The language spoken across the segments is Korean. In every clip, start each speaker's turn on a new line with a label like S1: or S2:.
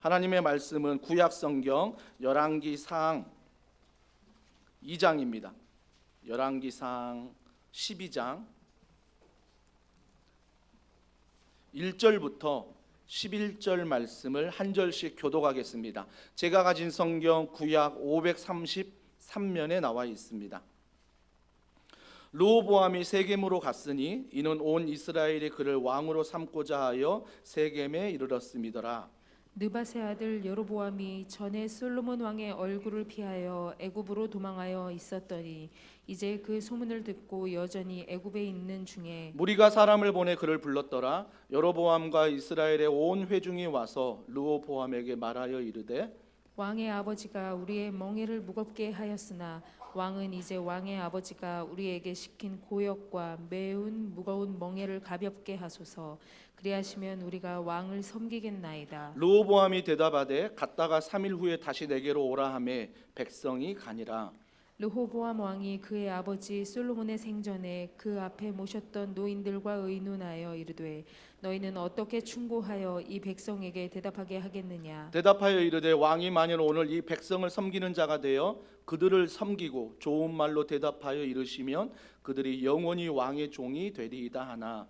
S1: 하나님의 말씀은 구약 성경 열왕기상 2장입니다. 열왕기상 12장 1절부터 11절 말씀을 한 절씩 교독하겠습니다. 제가 가진 성경 구약 533면에 나와 있습니다. 르호보암이 세겜으로 갔으니 이는 온 이스라엘이 그를 왕으로 삼고자 하여 세겜에 이르렀음이더라.
S2: 느밧의 아들 여로보암이 전에 솔로몬 왕의 얼굴을 피하여 애굽으로 도망하여 있었더니 이제 그 소문을 듣고 여전히 애굽에 있는 중에
S1: 무리가 사람을 보내 그를 불렀더라. 여로보암과 이스라엘의 온 회중이 와서 르호보암에게 말하여 이르되
S2: 왕의 아버지가 우리의 멍에를 무겁게 하였으나 왕은 이제 왕의 아버지가 우리에게 시킨 고역과 매운 무거운 멍에를 가볍게 하소서. 그리하시면 우리가 왕을 섬기겠나이다.
S1: 르호보암이 대답하되 갔다가 3일 후에 다시 내게로 오라 하매 백성이 가니라.
S2: 르호보암 왕이 그의 아버지 솔로몬의 생전에 그 앞에 모셨던 노인들과 의논하여 이르되 너희는 어떻게 충고하여 이 백성에게 대답하게 하겠느냐.
S1: 대답하여 이르되 왕이 만일 오늘 이 백성을 섬기는 자가 되어 그들을 섬기고 좋은 말로 대답하여 이르시면 그들이 영원히 왕의 종이 되리이다 하나.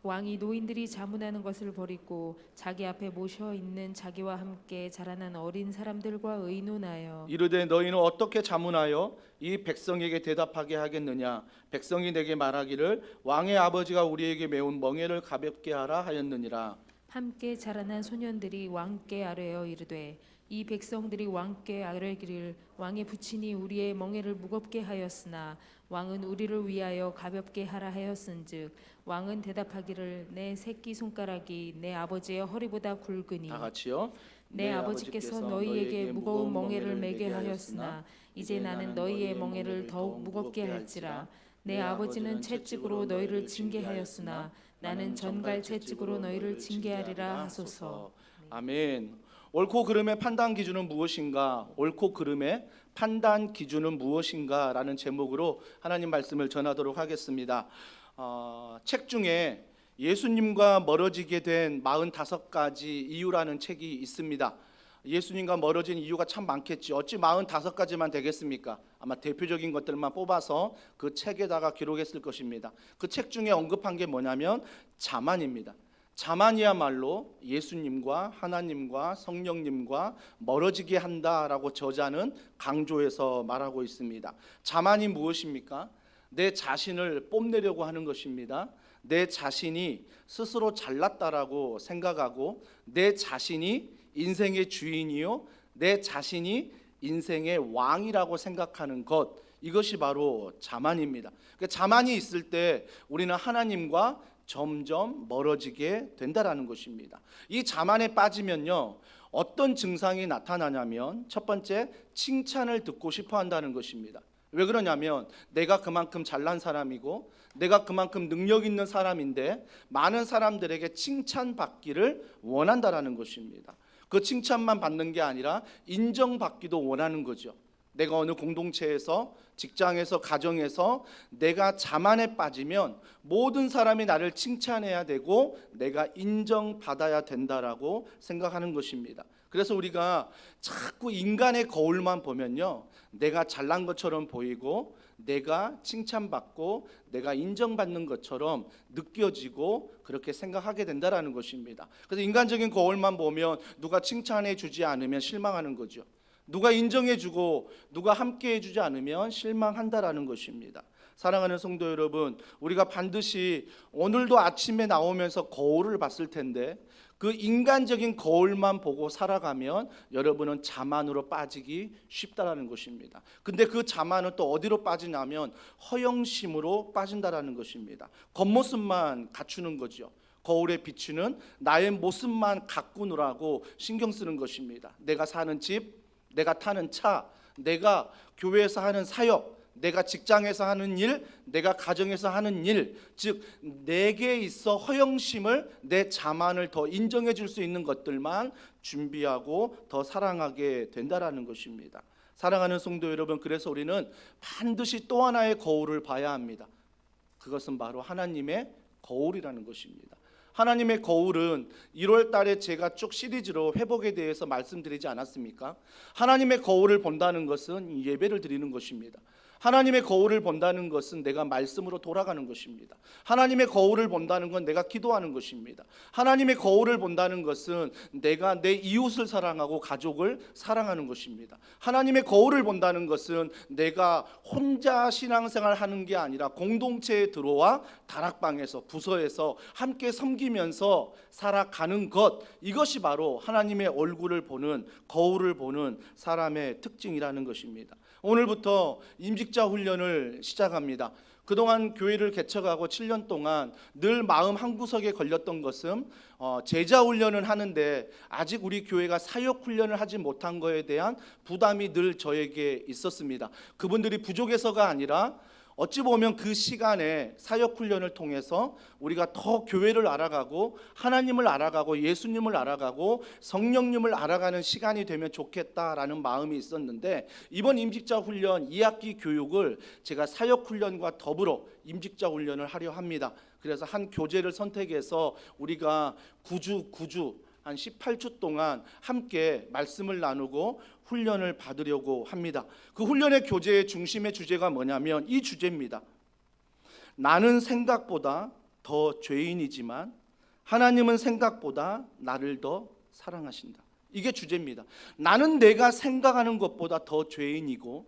S2: 왕이 노인들이 자문하는 것을 버리고 자기 앞에 모셔 있는 자기와 함께 자라난 어린 사람들과 의논하여
S1: 이르되 너희는 어떻게 자문하여 이 백성에게 대답하게 하겠느냐. 백성이 내게 말하기를 왕의 아버지가 우리에게 매운 멍에를 가볍게 하라 하였느니라.
S2: 함께 자라난 소년들이 왕께 아뢰어 이르되 이 백성들이 왕께 아뢰기를 왕의 부친이 우리의 멍에를 무겁게 하였으나 왕은 우리를 위하여 가볍게 하라 하였은즉 왕은 대답하기를 내 새끼 손가락이 내 아버지의 허리보다 굵으니
S1: 다 같이요.
S2: 내 아버지께서 너희에게 무거운 멍에를 매게 하였으나 이제 나는 너희의 멍에를 더욱 무겁게 할지라. 내 아버지는 채찍으로 너희를 징계하였으나 나는 전갈 채찍으로 너희를 징계하리라 하소서.
S1: 아멘. 옳고 그름의 판단 기준은 무엇인가? 옳고 그름의 판단 기준은 무엇인가? 라는 제목으로 하나님 말씀을 전하도록 하겠습니다. 책 중에 예수님과 멀어지게 된 45가지 이유라는 책이 있습니다. 예수님과 멀어진 이유가 참 많겠지. 어찌 45가지만 되겠습니까? 아마 대표적인 것들만 뽑아서 그 책에다가 기록했을 것입니다. 그 책 중에 언급한 게 뭐냐면 자만입니다. 자만이야말로 예수님과 하나님과 성령님과 멀어지게 한다라고 저자는 강조해서 말하고 있습니다. 자만이 무엇입니까? 내 자신을 뽐내려고 하는 것입니다. 내 자신이 스스로 잘났다라고 생각하고 내 자신이 인생의 주인이요 내 자신이 인생의 왕이라고 생각하는 것, 이것이 바로 자만입니다. 그러니까 자만이 있을 때 우리는 하나님과 점점 멀어지게 된다라는 것입니다. 이 자만에 빠지면요 어떤 증상이 나타나냐면 첫 번째, 칭찬을 듣고 싶어 한다는 것입니다. 왜 그러냐면 내가 그만큼 잘난 사람이고 내가 그만큼 능력 있는 사람인데 많은 사람들에게 칭찬받기를 원한다라는 것입니다. 그 칭찬만 받는 게 아니라 인정받기도 원하는 거죠. 내가 어느 공동체에서, 직장에서, 가정에서 내가 자만에 빠지면 모든 사람이 나를 칭찬해야 되고 내가 인정받아야 된다라고 생각하는 것입니다. 그래서 우리가 자꾸 인간의 거울만 보면요 내가 잘난 것처럼 보이고 내가 칭찬받고 내가 인정받는 것처럼 느껴지고 그렇게 생각하게 된다라는 것입니다. 그래서 인간적인 거울만 보면 누가 칭찬해 주지 않으면 실망하는 거죠. 누가 인정해주고 누가 함께해주지 않으면 실망한다라는 것입니다. 사랑하는 성도 여러분, 우리가 반드시 오늘도 아침에 나오면서 거울을 봤을 텐데 그 인간적인 거울만 보고 살아가면 여러분은 자만으로 빠지기 쉽다라는 것입니다. 근데 그 자만은 또 어디로 빠지냐면 허영심으로 빠진다라는 것입니다. 겉모습만 갖추는 거죠. 거울에 비추는 나의 모습만 가꾸느라고 신경 쓰는 것입니다. 내가 사는 집, 내가 타는 차, 내가 교회에서 하는 사역, 내가 직장에서 하는 일, 내가 가정에서 하는 일, 즉 내게 있어 허영심을, 내 자만을 더 인정해 줄 수 있는 것들만 준비하고 더 사랑하게 된다라는 것입니다. 사랑하는 성도 여러분, 그래서 우리는 반드시 또 하나의 거울을 봐야 합니다. 그것은 바로 하나님의 거울이라는 것입니다. 하나님의 거울은 1월 달에 제가 쭉 시리즈로 회복에 대해서 말씀드리지 않았습니까? 하나님의 거울을 본다는 것은 예배를 드리는 것입니다. 하나님의 거울을 본다는 것은 내가 말씀으로 돌아가는 것입니다. 하나님의 거울을 본다는 건 내가 기도하는 것입니다. 하나님의 거울을 본다는 것은 내가 내 이웃을 사랑하고 가족을 사랑하는 것입니다. 하나님의 거울을 본다는 것은 내가 혼자 신앙생활 하는 게 아니라 공동체에 들어와 다락방에서 부서에서 함께 섬기면서 살아가는 것, 이것이 바로 하나님의 얼굴을 보는, 거울을 보는 사람의 특징이라는 것입니다. 오늘부터 임직자 훈련을 시작합니다. 그동안 교회를 개척하고 7년 동안 늘 마음 한구석에 걸렸던 것은 제자 훈련은 하는데 아직 우리 교회가 사역 훈련을 하지 못한 것에 대한 부담이 늘 저에게 있었습니다. 그분들이 부족해서가 아니라 어찌 보면 그 시간에 사역 훈련을 통해서 우리가 더 교회를 알아가고 하나님을 알아가고 예수님을 알아가고 성령님을 알아가는 시간이 되면 좋겠다라는 마음이 있었는데, 이번 임직자 훈련 2학기 교육을 제가 사역 훈련과 더불어 임직자 훈련을 하려 합니다. 그래서 한 교재를 선택해서 우리가 9주 한 18주 동안 함께 말씀을 나누고 훈련을 받으려고 합니다. 그 훈련의 교재의 중심의 주제가 뭐냐면 이 주제입니다. 나는 생각보다 더 죄인이지만 하나님은 생각보다 나를 더 사랑하신다. 이게 주제입니다. 나는 내가 생각하는 것보다 더 죄인이고,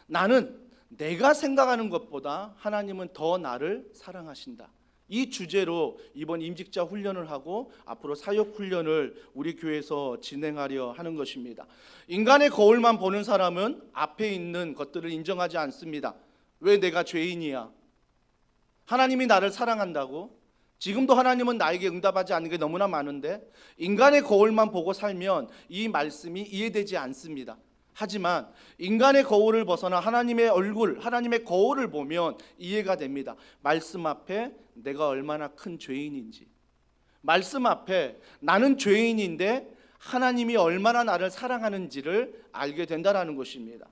S1: 나는 내가 생각하는 것보다 하나님은 더 나를 사랑하신다. 이 주제로 이번 임직자 훈련을 하고 앞으로 사역 훈련을 우리 교회에서 진행하려 하는 것입니다. 인간의 거울만 보는 사람은 앞에 있는 것들을 인정하지 않습니다. 왜 내가 죄인이야? 하나님이 나를 사랑한다고? 지금도 하나님은 나에게 응답하지 않는 게 너무나 많은데 인간의 거울만 보고 살면 이 말씀이 이해되지 않습니다. 하지만 인간의 거울을 벗어나 하나님의 얼굴, 하나님의 거울을 보면 이해가 됩니다. 말씀 앞에 내가 얼마나 큰 죄인인지, 말씀 앞에 나는 죄인인데 하나님이 얼마나 나를 사랑하는지를 알게 된다는 것입니다.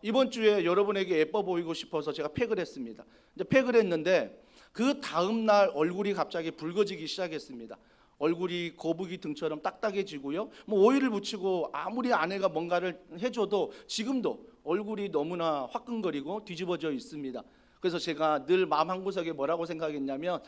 S1: 이번 주에 여러분에게 예뻐 보이고 싶어서 제가 팩을 했습니다. 이제 팩을 했는데 그 다음 날 얼굴이 갑자기 붉어지기 시작했습니다. 얼굴이 거북이 등처럼 딱딱해지고요. 뭐 오일을 붙이고 아무리 아내가 뭔가를 해줘도 지금도 얼굴이 너무나 화끈거리고 뒤집어져 있습니다. 그래서 제가 늘 마음 한구석에 뭐라고 생각했냐면,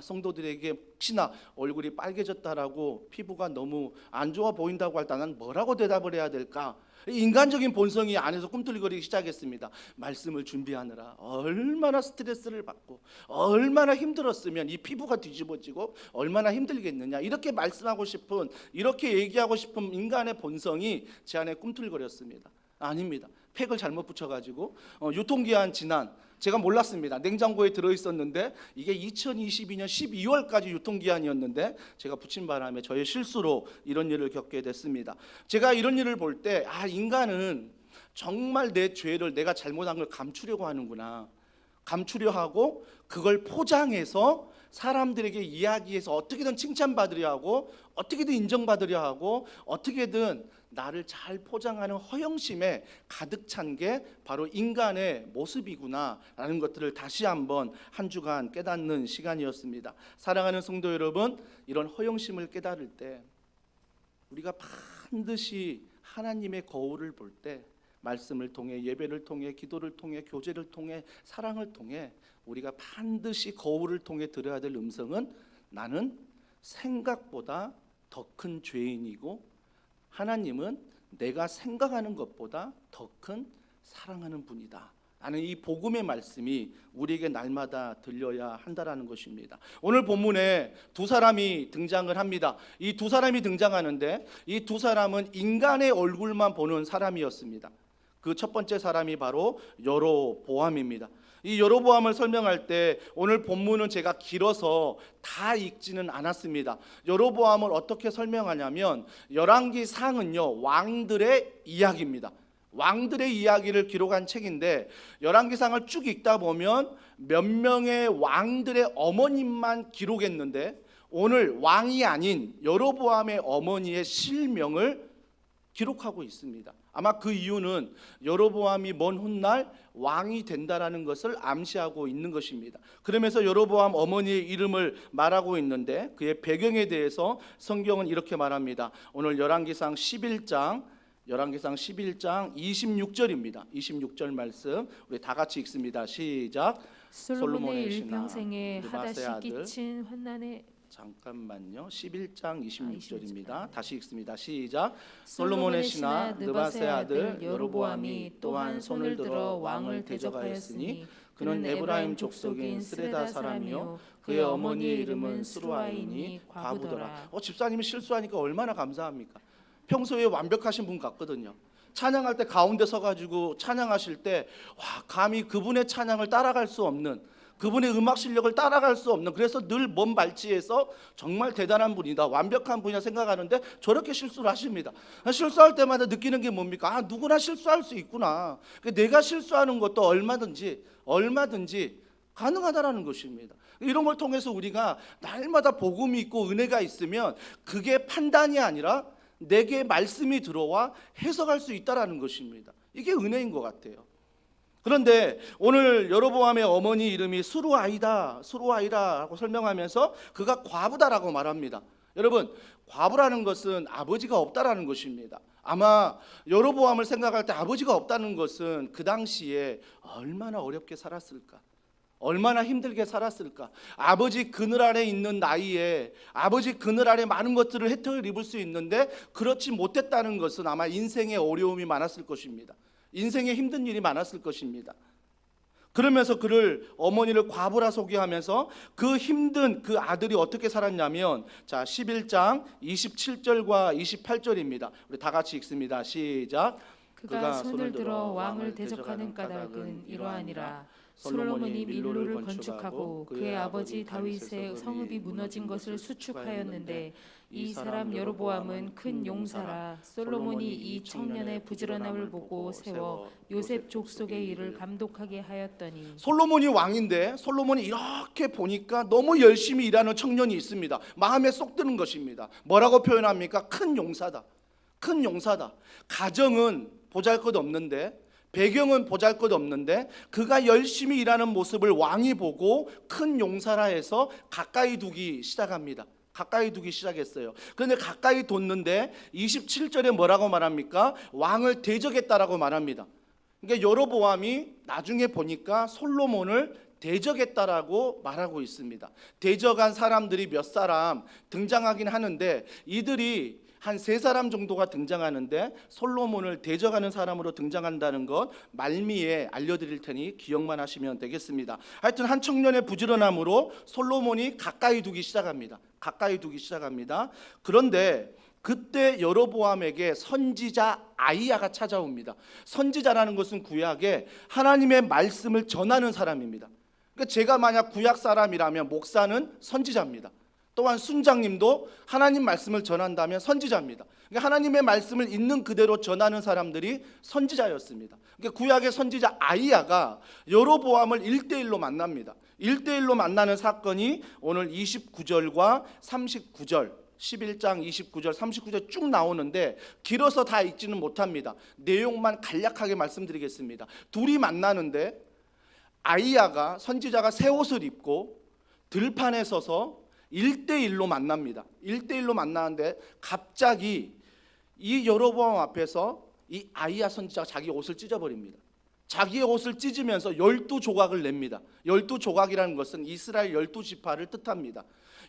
S1: 성도들에게 혹시나 얼굴이 빨개졌다라고 피부가 너무 안 좋아 보인다고 할 때 난 뭐라고 대답을 해야 될까? 인간적인 본성이 안에서 꿈틀거리기 시작했습니다. 말씀을 준비하느라 얼마나 스트레스를 받고 얼마나 힘들었으면 이 피부가 뒤집어지고 얼마나 힘들겠느냐, 이렇게 말씀하고 싶은, 이렇게 얘기하고 싶은 인간의 본성이 제 안에 꿈틀거렸습니다. 아닙니다. 팩을 잘못 붙여가지고 유통기한 지난, 제가 몰랐습니다. 냉장고에 들어있었는데 이게 2022년 12월까지 유통기한이었는데 제가 붙인 바람에 저의 실수로 이런 일을 겪게 됐습니다. 제가 이런 일을 볼 때 인간은 정말 내 죄를, 내가 잘못한 걸 감추려고 하는구나, 감추려 하고 그걸 포장해서 사람들에게 이야기해서 어떻게든 칭찬받으려 하고 어떻게든 인정받으려 하고 어떻게든 나를 잘 포장하는 허영심에 가득 찬 게 바로 인간의 모습이구나 라는 것들을 다시 한번 한 주간 깨닫는 시간이었습니다. 사랑하는 성도 여러분, 이런 허영심을 깨달을 때 우리가 반드시 하나님의 거울을 볼 때 말씀을 통해, 예배를 통해, 기도를 통해, 교제를 통해, 사랑을 통해 우리가 반드시 거울을 통해 들어야 될 음성은 나는 생각보다 더 큰 죄인이고 하나님은 내가 생각하는 것보다 더 큰 사랑하는 분이다 라는 이 복음의 말씀이 우리에게 날마다 들려야 한다라는 것입니다. 오늘 본문에 두 사람이 등장을 합니다. 이 두 사람이 등장하는데 이 두 사람은 인간의 얼굴만 보는 사람이었습니다. 그 첫 번째 사람이 바로 여로보암입니다. 이 여로보암을 설명할 때 오늘 본문은 제가 길어서 다 읽지는 않았습니다. 여로보암을 어떻게 설명하냐면 열왕기상은요 왕들의 이야기입니다. 왕들의 이야기를 기록한 책인데 열왕기상을 쭉 읽다 보면 몇 명의 왕들의 어머님만 기록했는데 오늘 왕이 아닌 여로보암의 어머니의 실명을 기록하고 있습니다. 아마 그 이유는 여로보암이 먼 훗날 왕이 된다라는 것을 암시하고 있는 것입니다. 그러면서 여로보암 어머니의 이름을 말하고 있는데 그의 배경에 대해서 성경은 이렇게 말합니다. 오늘 열왕기상 11장 26절입니다. 26절 말씀 우리 다 같이 읽습니다. 시작.
S2: 솔로몬의
S1: 솔로몬의 신하
S2: 일평생에
S1: 느바세
S2: 하다시
S1: 아들.
S2: 끼친 환난의
S1: 잠깐만요. 11장 26절입니다.
S2: 26절.
S1: 다시 읽습니다. 시작. 솔로몬의 신하 느바세 아들 여로보암이 또한 손을 들어 왕을 대적하였으니 그는 에브라임 족속인 스레다 사람이요 그의 어머니의 이름은 스루아이니 과부더라. 집사님이 실수하니까 얼마나 감사합니까? 평소에 완벽하신 분 같거든요. 찬양할 때 가운데 서가지고 찬양하실 때 와, 감히 그분의 찬양을 따라갈 수 없는, 그분의 음악 실력을 따라갈 수 없는, 그래서 늘 먼 발치에서 정말 대단한 분이다, 완벽한 분이다 생각하는데 저렇게 실수를 하십니다. 실수할 때마다 느끼는 게 뭡니까? 아, 누구나 실수할 수 있구나. 내가 실수하는 것도 얼마든지 가능하다라는 것입니다. 이런 걸 통해서 우리가 날마다 복음이 있고 은혜가 있으면 그게 판단이 아니라 내게 말씀이 들어와 해석할 수 있다라는 것입니다. 이게 은혜인 것 같아요. 그런데 오늘 여로보암의 어머니 이름이 스루아이다라고 설명하면서 그가 과부다라고 말합니다. 여러분, 과부라는 것은 아버지가 없다라는 것입니다. 아마 여로보암을 생각할 때 아버지가 없다는 것은 그 당시에 얼마나 어렵게 살았을까, 얼마나 힘들게 살았을까. 아버지 그늘 아래 있는 나이에 아버지 그늘 아래 많은 것들을 혜택을 입을 수 있는데 그렇지 못했다는 것은 아마 인생의 어려움이 많았을 것입니다. 인생에 힘든 일이 많았을 것입니다. 그러면서 어머니를 과부라 소개하면서 그 힘든 그 아들이 어떻게 살았냐면, 자 11장 27절과 28절입니다. 우리 다 같이 읽습니다. 시작.
S2: 그가 손을 들어 왕을 대적하는 까닭은 이러하니라. 솔로몬이 밀로를 건축하고 그의 아버지 다윗의 성읍이 무너진 것을 수축하였는데 이 사람 여로보암은 큰 용사라. 솔로몬이 이 청년의 부지런함을 보고 세워 요셉 족속의 일을 감독하게 하였더니.
S1: 솔로몬이 왕인데 솔로몬이 이렇게 보니까 너무 열심히 일하는 청년이 있습니다. 마음에 쏙 드는 것입니다. 뭐라고 표현합니까? 큰 용사다. 큰 용사다. 가정은 보잘것없는데, 배경은 보잘것없는데 그가 열심히 일하는 모습을 왕이 보고 큰 용사라 해서 가까이 두기 시작합니다. 가까이 두기 시작했어요. 그런데 가까이 뒀는데 27절에 뭐라고 말합니까? 왕을 대적했다라고 말합니다. 그러니까 여로보암이 나중에 보니까 솔로몬을 대적했다라고 말하고 있습니다. 대적한 사람들이 몇 사람 등장하긴 하는데 이들이 한 3사람 정도가 등장하는데 솔로몬을 대적하는 사람으로 등장한다는 것 말미에 알려드릴 테니 기억만 하시면 되겠습니다. 하여튼 한 청년의 부지런함으로 솔로몬이 가까이 두기 시작합니다. 그런데 그때 여로보암에게 선지자 아이야가 찾아옵니다. 선지자라는 것은 구약에 하나님의 말씀을 전하는 사람입니다. 그러니까 제가 만약 구약 사람이라면 목사는 선지자입니다. 또한 순장님도 하나님 말씀을 전한다면 선지자입니다. 그러니까 하나님의 말씀을 있는 그대로 전하는 사람들이 선지자였습니다. 그러니까 구약의 선지자 아이야가 여로보암을 1대1로 만납니다. 1대1로 만나는 사건이 오늘 29절과 39절 11장 29절 39절 쭉 나오는데 길어서 다 읽지는 못합니다. 내용만 간략하게 말씀드리겠습니다. 둘이 만나는데 아이야가 선지자가 새 옷을 입고 들판에 서서 1대1로 만납니다. 1대1로 만나는데 갑자기 이 여로보암 앞에서 이 아이야 선지자가 자기 옷을 찢어버립니다. 자기의 옷을 찢으면서 12조각을 냅니다. 12조각이라는 것은 이스라엘 12지파를 뜻합니다.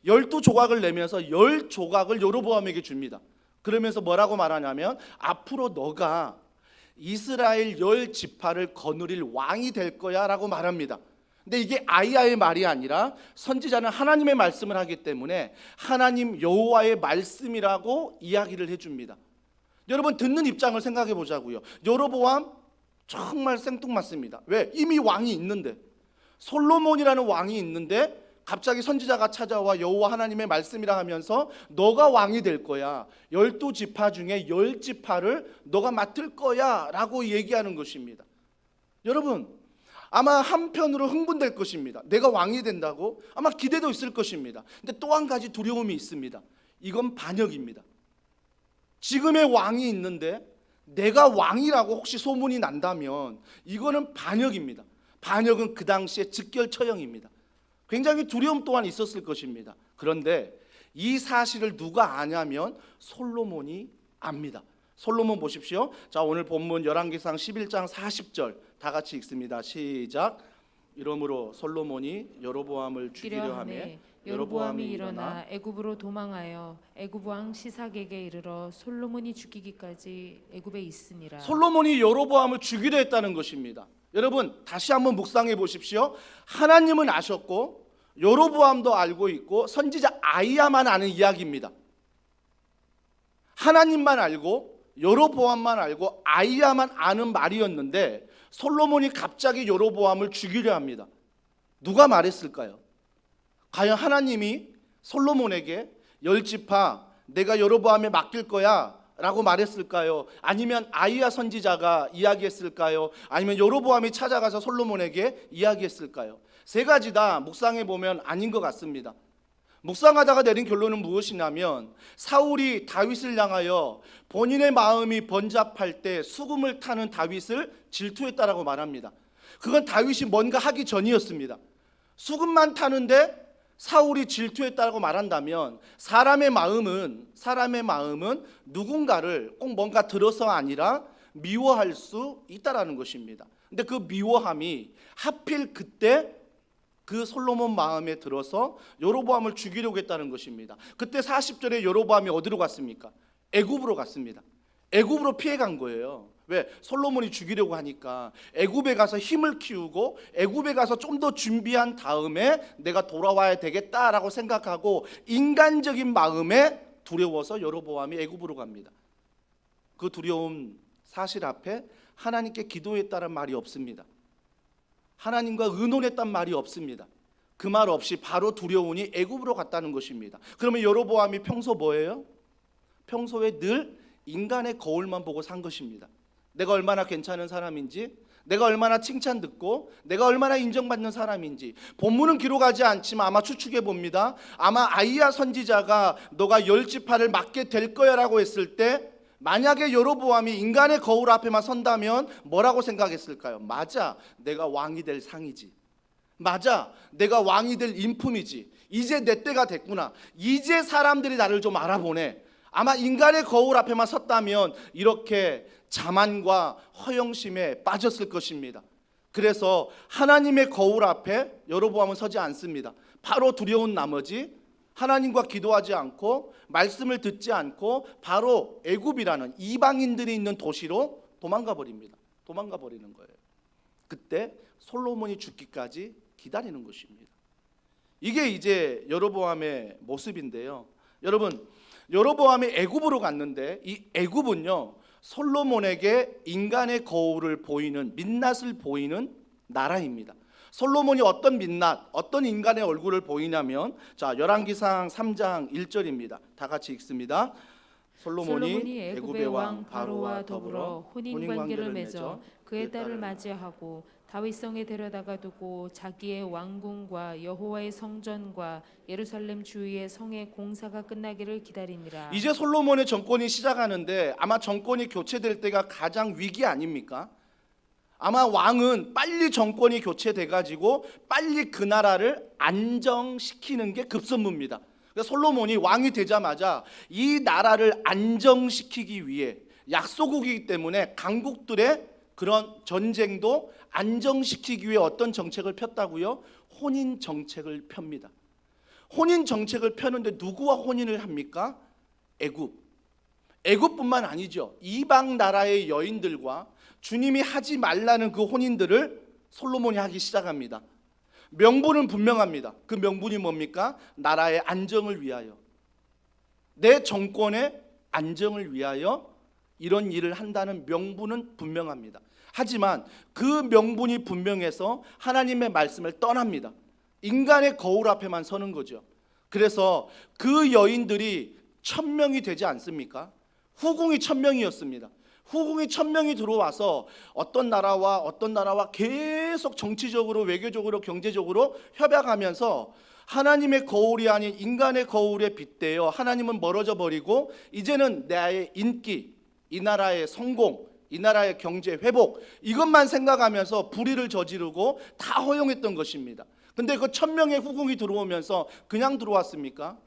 S1: 12조각을 내면서 10조각을 여로보암에게 줍니다. 그러면서 뭐라고 말하냐면 앞으로 너가 이스라엘 10지파를 거느릴 왕이 될 거야 라고 말합니다. 근데 이게 아이야의 말이 아니라 선지자는 하나님의 말씀을 하기 때문에 하나님 여호와의 말씀이라고 이야기를 해줍니다. 여러분 듣는 입장을 생각해 보자고요. 여로보암 정말 생뚱맞습니다. 왜? 이미 왕이 있는데, 솔로몬이라는 왕이 있는데 갑자기 선지자가 찾아와 여호와 하나님의 말씀이라 하면서 너가 왕이 될 거야, 12지파 중에 10지파를 너가 맡을 거야 라고 얘기하는 것입니다. 여러분 아마 한편으로 흥분될 것입니다. 내가 왕이 된다고 아마 기대도 있을 것입니다. 근데 또 한 가지 두려움이 있습니다. 이건 반역입니다. 지금의 왕이 있는데 내가 왕이라고 혹시 소문이 난다면 이거는 반역입니다. 반역은 그 당시에 직결처형입니다. 굉장히 두려움 또한 있었을 것입니다. 그런데 이 사실을 누가 아냐면 솔로몬이 압니다. 솔로몬 보십시오. 자, 오늘 본문 열왕기상 11장 40절 다 같이 읽습니다. 시작. 이러므로 솔로몬이 여로보암을 죽이려 하매
S2: 여로보암이 일어나 애굽으로 도망하여 애굽 왕 시삭에게 이르러 솔로몬이 죽이기까지 애굽에 있으니라.
S1: 솔로몬이 여로보암을 죽이려 했다는 것입니다. 여러분 다시 한번 묵상해 보십시오. 하나님은 아셨고 여로보암도 알고 있고 선지자 아이야만 아는 이야기입니다. 하나님만 알고 여로보암만 알고 아이야만 아는 말이었는데 솔로몬이 갑자기 여로보암을 죽이려 합니다. 누가 말했을까요? 과연 하나님이 솔로몬에게 열지파 내가 여로보암에 맡길 거야 라고 말했을까요? 아니면 아이야 선지자가 이야기했을까요? 아니면 여로보암이 찾아가서 솔로몬에게 이야기했을까요? 세 가지 다 묵상해 보면 아닌 것 같습니다. 묵상하다가 내린 결론은 무엇이냐면 사울이 다윗을 향하여 본인의 마음이 번잡할 때 수금을 타는 다윗을 질투했다라고 말합니다. 그건 다윗이 뭔가 하기 전이었습니다. 수금만 타는데 사울이 질투했다고 말한다면 사람의 마음은 누군가를 꼭 뭔가 들어서 아니라 미워할 수 있다라는 것입니다. 근데 그 미워함이 하필 그때 그 솔로몬 마음에 들어서 여로보암을 죽이려고 했다는 것입니다. 그때 40절에 여로보암이 어디로 갔습니까? 애굽으로 갔습니다. 애굽으로 피해 간 거예요. 왜? 솔로몬이 죽이려고 하니까 애굽에 가서 힘을 키우고 애굽에 가서 좀 더 준비한 다음에 내가 돌아와야 되겠다라고 생각하고 인간적인 마음에 두려워서 여로보암이 애굽으로 갑니다. 그 두려움 사실 앞에 하나님께 기도했다는 말이 없습니다. 하나님과 의논했단 말이 없습니다. 그 말 없이 바로 두려우니 애굽으로 갔다는 것입니다. 그러면 여로보암이 평소 뭐예요? 평소에 늘 인간의 거울만 보고 산 것입니다. 내가 얼마나 괜찮은 사람인지, 내가 얼마나 칭찬 듣고, 내가 얼마나 인정받는 사람인지. 본문은 기록하지 않지만 아마 추측해 봅니다. 아마 아이야 선지자가 너가 열지파를 맡게 될 거야라고 했을 때 만약에 여로보암이 인간의 거울 앞에만 선다면 뭐라고 생각했을까요? 맞아, 내가 왕이 될 상이지. 맞아, 내가 왕이 될 인품이지. 이제 내 때가 됐구나. 이제 사람들이 나를 좀 알아보네. 아마 인간의 거울 앞에만 섰다면 이렇게 자만과 허영심에 빠졌을 것입니다. 그래서 하나님의 거울 앞에 여로보암은 서지 않습니다. 바로 두려운 나머지 하나님과 기도하지 않고 말씀을 듣지 않고 바로 애굽이라는 이방인들이 있는 도시로 도망가 버립니다. 도망가 버리는 거예요. 그때 솔로몬이 죽기까지 기다리는 것입니다. 이게 이제 여로보암의 모습인데요. 여러분, 여로보암이 애굽으로 갔는데 이 애굽은요 솔로몬에게 인간의 거울을 보이는 민낯을 보이는 나라입니다. 솔로몬이 어떤 민낯, 어떤 인간의 얼굴을 보이냐면 자 열왕기상 3장 1절입니다. 다 같이 읽습니다.
S2: 솔로몬이 애굽의 왕 바로와 더불어 혼인 관계를 맺어 그의 딸을 맞이하고 다윗성에 데려다가 두고 자기의 왕궁과 여호와의 성전과 예루살렘 주위의 성의 공사가 끝나기를 기다리니라.
S1: 이제 솔로몬의 정권이 시작하는데 아마 정권이 교체될 때가 가장 위기 아닙니까? 아마 왕은 빨리 정권이 교체돼 가지고 빨리 그 나라를 안정시키는 게 급선무입니다. 그래서 솔로몬이 왕이 되자마자 이 나라를 안정시키기 위해 약소국이기 때문에 강국들의 그런 전쟁도 안정시키기 위해 어떤 정책을 폈다고요? 혼인 정책을 펴니다. 혼인 정책을 펴는데 누구와 혼인을 합니까? 애굽. 애굽뿐만 아니죠. 이방 나라의 여인들과 주님이 하지 말라는 그 혼인들을 솔로몬이 하기 시작합니다. 명분은 분명합니다. 그 명분이 뭡니까? 나라의 안정을 위하여, 내 정권의 안정을 위하여 이런 일을 한다는 명분은 분명합니다. 하지만 그 명분이 분명해서 하나님의 말씀을 떠납니다. 인간의 거울 앞에만 서는 거죠. 그래서 그 여인들이 1000명이 되지 않습니까? 후궁이 1000명이었습니다. 후궁이 1000명이 들어와서 어떤 나라와 계속 정치적으로, 외교적으로, 경제적으로 협약하면서 하나님의 거울이 아닌 인간의 거울에 빗대어 하나님은 멀어져 버리고 이제는 나의 인기, 이 나라의 성공, 이 나라의 경제 회복, 이것만 생각하면서 불의를 저지르고 다 허용했던 것입니다. 근데 그 1000명의 후궁이 들어오면서 그냥 들어왔습니까?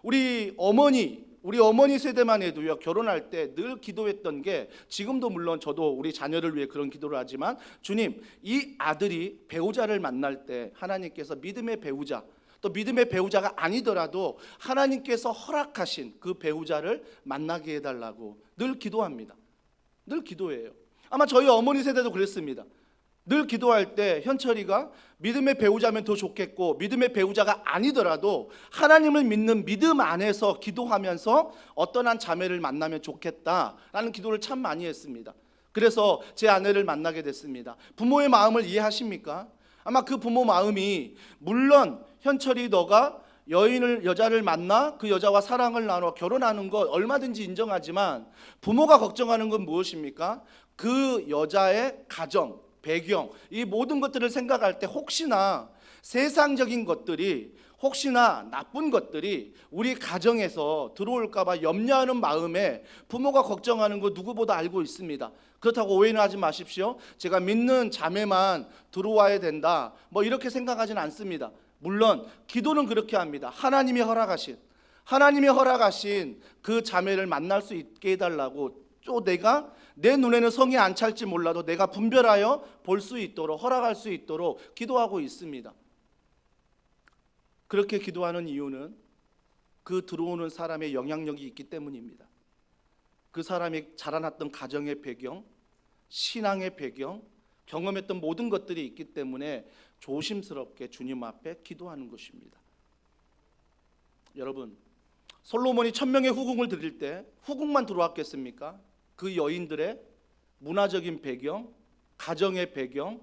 S1: 우리 어머니 세대만 해도요, 결혼할 때 늘 기도했던 게, 지금도 물론 저도 우리 자녀를 위해 그런 기도를 하지만, 주님, 이 아들이 배우자를 만날 때 하나님께서 믿음의 배우자, 또 믿음의 배우자가 아니더라도 하나님께서 허락하신 그 배우자를 만나게 해달라고 늘 기도합니다. 늘 기도해요. 아마 저희 어머니 세대도 그랬습니다. 늘 기도할 때 현철이가 믿음의 배우자면 더 좋겠고, 믿음의 배우자가 아니더라도 하나님을 믿는 믿음 안에서 기도하면서 어떤 한 자매를 만나면 좋겠다라는 기도를 참 많이 했습니다. 그래서 제 아내를 만나게 됐습니다. 부모의 마음을 이해하십니까? 아마 그 부모 마음이, 물론 현철이 너가 여자를 만나 그 여자와 사랑을 나눠 결혼하는 것 얼마든지 인정하지만, 부모가 걱정하는 건 무엇입니까? 그 여자의 가정, 배경, 이 모든 것들을 생각할 때 혹시나 세상적인 것들이, 혹시나 나쁜 것들이 우리 가정에서 들어올까 봐 염려하는 마음에 부모가 걱정하는 거 누구보다 알고 있습니다. 그렇다고 오해는 하지 마십시오. 제가 믿는 자매만 들어와야 된다, 뭐 이렇게 생각하지는 않습니다. 물론 기도는 그렇게 합니다. 하나님이 허락하신 그 자매를 만날 수 있게 해달라고, 또 내가 내 눈에는 성이 안 찰지 몰라도 내가 분별하여 볼 수 있도록, 허락할 수 있도록 기도하고 있습니다. 그렇게 기도하는 이유는 그 들어오는 사람의 영향력이 있기 때문입니다. 그 사람이 자라났던 가정의 배경, 신앙의 배경, 경험했던 모든 것들이 있기 때문에 조심스럽게 주님 앞에 기도하는 것입니다. 여러분, 솔로몬이 1000명의 후궁을 드릴 때 후궁만 들어왔겠습니까? 그 여인들의 문화적인 배경, 가정의 배경,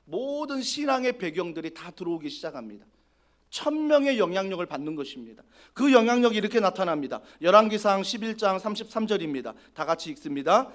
S1: 모든 신앙의 배경들이 다 들어오기 시작합니다. 1000명의 영향력을 받는 것입니다. 그 영향력이 이렇게 나타납니다. 열왕기상 11장 33절입니다. 다 같이 읽습니다.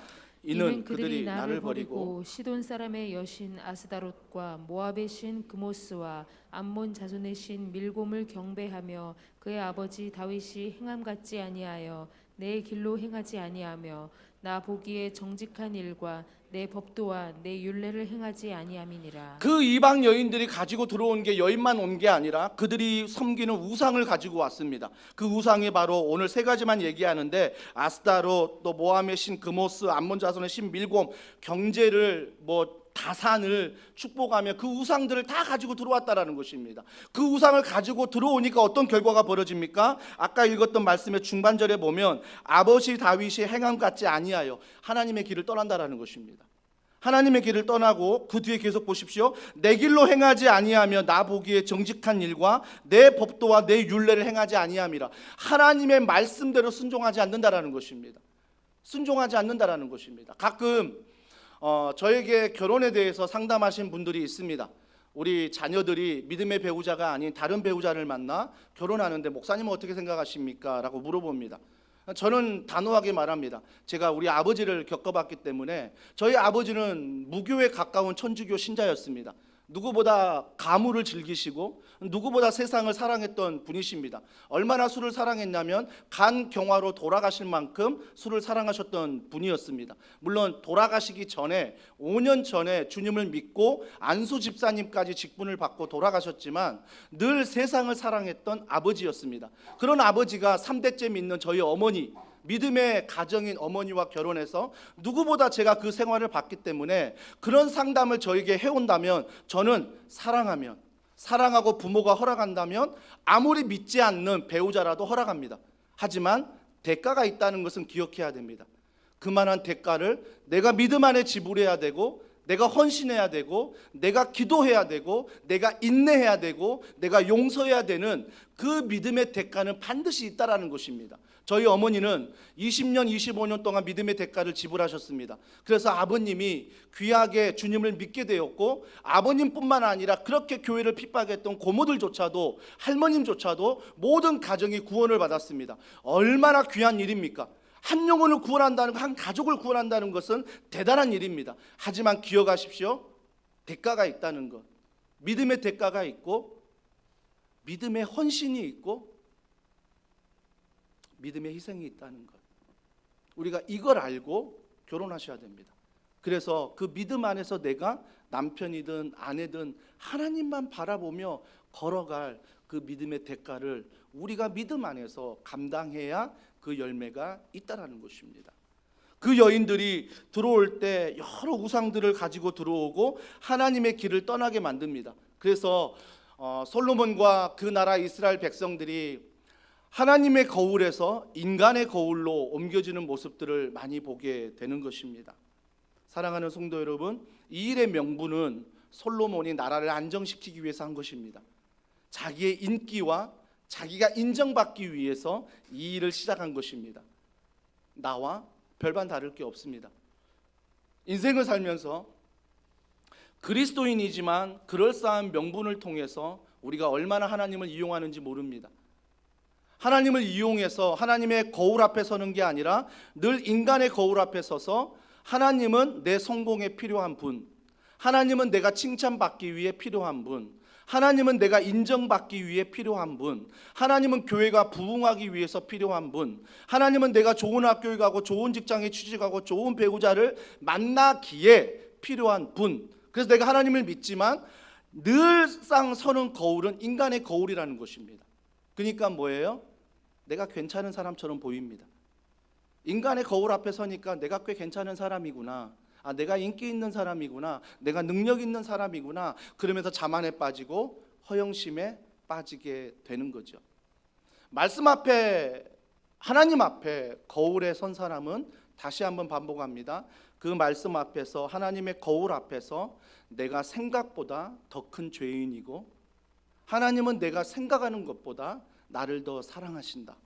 S1: 이는 그들이 나를 버리고
S2: 시돈 사람의 여신 아스다롯과 모압의 신 그모스와 암몬 자손의 신 밀곰을 경배하며 그의 아버지 다윗이 행함 같지 아니하여 내 길로 행하지 아니하며 나 보기에 정직한 일과 내 법도와 내 율례를 행하지 아니함이니라.
S1: 그 이방 여인들이 가지고 들어온 게 여인만 온 게 아니라 그들이 섬기는 우상을 가지고 왔습니다. 그 우상이 바로 오늘 세 가지만 얘기하는데, 아스타롯, 또 모함의 신 그모스, 암몬 자손의 신 밀곰, 경제를 다산을 축복하며 그 우상들을 다 가지고 들어왔다라는 것입니다. 그 우상을 가지고 들어오니까 어떤 결과가 벌어집니까? 아까 읽었던 말씀의 중반절에 보면 아버지 다윗이 행함 같지 아니하여 하나님의 길을 떠난다라는 것입니다. 하나님의 길을 떠나고 그 뒤에 계속 보십시오. 내 길로 행하지 아니하며 나 보기에 정직한 일과 내 법도와 내 율례를 행하지 아니함이라. 하나님의 말씀대로 순종하지 않는다라는 것입니다. 순종하지 않는다라는 것입니다. 가끔 저에게 결혼에 대해서 상담하신 분들이 있습니다. 우리 자녀들이 믿음의 배우자가 아닌 다른 배우자를 만나 결혼하는데 목사님은 어떻게 생각하십니까? 라고 물어봅니다. 저는 단호하게 말합니다. 제가 우리 아버지를 겪어봤기 때문에, 저희 아버지는 무교에 가까운 천주교 신자였습니다. 누구보다 가물을 즐기시고 누구보다 세상을 사랑했던 분이십니다. 얼마나 술을 사랑했냐면 간경화로 돌아가실 만큼 술을 사랑하셨던 분이었습니다. 물론 돌아가시기 전에 5년 전에 주님을 믿고 안수 집사님까지 직분을 받고 돌아가셨지만 늘 세상을 사랑했던 아버지였습니다. 그런 아버지가 3대째 믿는 저희 어머니, 믿음의 가정인 어머니와 결혼해서 누구보다 제가 그 생활을 봤기 때문에 그런 상담을 저에게 해온다면, 저는 사랑하고 부모가 허락한다면 아무리 믿지 않는 배우자라도 허락합니다. 하지만 대가가 있다는 것은 기억해야 됩니다. 그만한 대가를 내가 믿음 안에 지불해야 되고, 내가 헌신해야 되고, 내가 기도해야 되고, 내가 인내해야 되고, 내가 용서해야 되는 그 믿음의 대가는 반드시 있다라는 것입니다. 저희 어머니는 20년, 25년 동안 믿음의 대가를 지불하셨습니다. 그래서 아버님이 귀하게 주님을 믿게 되었고, 아버님뿐만 아니라 그렇게 교회를 핍박했던 고모들조차도, 할머님조차도 모든 가정이 구원을 받았습니다. 얼마나 귀한 일입니까? 한 영혼을 구원한다는, 한 가족을 구원한다는 것은 대단한 일입니다. 하지만 기억하십시오. 대가가 있다는 것. 믿음의 대가가 있고, 믿음의 헌신이 있고, 믿음의 희생이 있다는 것. 우리가 이걸 알고 결혼하셔야 됩니다. 그래서 그 믿음 안에서 내가 남편이든 아내든 하나님만 바라보며 걸어갈 그 믿음의 대가를 우리가 믿음 안에서 감당해야 그 열매가 있다라는 것입니다. 그 여인들이 들어올 때 여러 우상들을 가지고 들어오고 하나님의 길을 떠나게 만듭니다. 그래서 솔로몬과 그 나라 이스라엘 백성들이 하나님의 거울에서 인간의 거울로 옮겨지는 모습들을 많이 보게 되는 것입니다. 사랑하는 성도 여러분, 이 일의 명분은 솔로몬이 나라를 안정시키기 위해서 한 것입니다. 자기의 인기와 자기가 인정받기 위해서 이 일을 시작한 것입니다. 나와 별반 다를 게 없습니다. 인생을 살면서 그리스도인이지만 그럴싸한 명분을 통해서 우리가 얼마나 하나님을 이용하는지 모릅니다. 하나님을 이용해서 하나님의 거울 앞에 서는 게 아니라 늘 인간의 거울 앞에 서서 하나님은 내 성공에 필요한 분, 하나님은 내가 칭찬받기 위해 필요한 분, 하나님은 내가 인정받기 위해 필요한 분, 하나님은 교회가 부흥하기 위해서 필요한 분, 하나님은 내가 좋은 학교에 가고 좋은 직장에 취직하고 좋은 배우자를 만나기에 필요한 분. 그래서 내가 하나님을 믿지만 늘상 서는 거울은 인간의 거울이라는 것입니다. 그러니까 뭐예요? 내가 괜찮은 사람처럼 보입니다. 인간의 거울 앞에 서니까 내가 꽤 괜찮은 사람이구나, 내가 인기 있는 사람이구나, 내가 능력 있는 사람이구나, 그러면서 자만에 빠지고 허영심에 빠지게 되는 거죠. 말씀 앞에, 하나님 앞에 거울에 선 사람은, 다시 한번 반복합니다, 그 말씀 앞에서, 하나님의 거울 앞에서 내가 생각보다 더 큰 죄인이고 하나님은 내가 생각하는 것보다 나를 더 사랑하신다,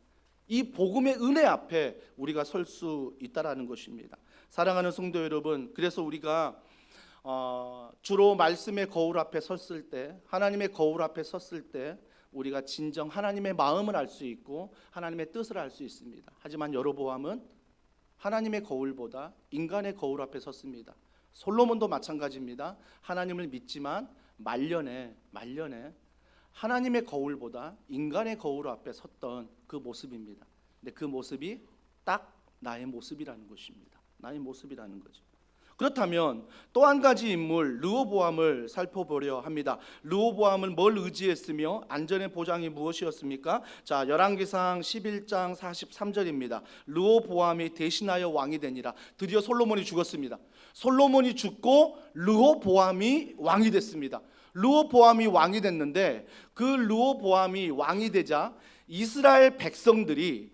S1: 이 복음의 은혜 앞에 우리가 설 수 있다라는 것입니다. 사랑하는 성도 여러분, 그래서 우리가 주로 말씀의 거울 앞에 섰을 때, 하나님의 거울 앞에 섰을 때 우리가 진정 하나님의 마음을 알 수 있고 하나님의 뜻을 알 수 있습니다. 하지만 여로보암은 하나님의 거울보다 인간의 거울 앞에 섰습니다. 솔로몬도 마찬가지입니다. 하나님을 믿지만 말년에 하나님의 거울보다 인간의 거울 앞에 섰던 그 모습입니다. 근데 그 모습이 딱 나의 모습이라는 것입니다. 나의 모습이라는 거죠. 그렇다면 또 한 가지 인물 르호보암을 살펴보려 합니다. 르호보암은 뭘 의지했으며 안전의 보장이 무엇이었습니까? 자, 열왕기상 11장 43절입니다. 르호보암이 대신하여 왕이 되니라. 드디어 솔로몬이 죽었습니다. 솔로몬이 죽고 르호보암이 왕이 됐습니다. 르호보암이 왕이 됐는데 그 르호보암이 왕이 되자 이스라엘 백성들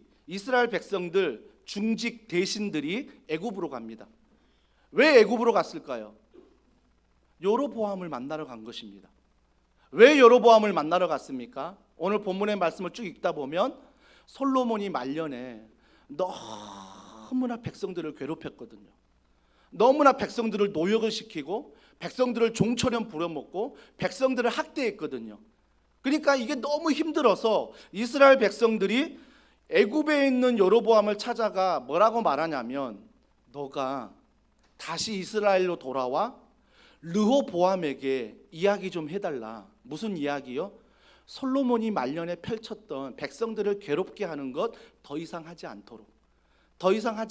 S1: 중직 대신들이 애굽으로 갑니다. 왜 애굽으로 갔을까요? 여로보암을 만나러 간 것입니다. 왜 여로보암을 만나러 갔습니까? 오늘 본문의 말씀을 쭉 읽다 보면 솔로몬이 말년에 너무나 백성들을 괴롭혔거든요. 너무나 백성들을 노역을 시키고 백성들을 종처럼 부려먹고 백성들을 학대했거든요. 그러니까 이게 너무 힘들어서 이스라엘 백성들이 애굽에 있는 여로보암을 찾아가 뭐라고 말하냐면, 너가 다시 이스라엘로 돌아와 르호보암에게 이야기 좀 해달라. 무슨 이야기요? 솔로몬이 말년에 펼쳤던 백성들을 괴롭게 하는 것 더 이상 하지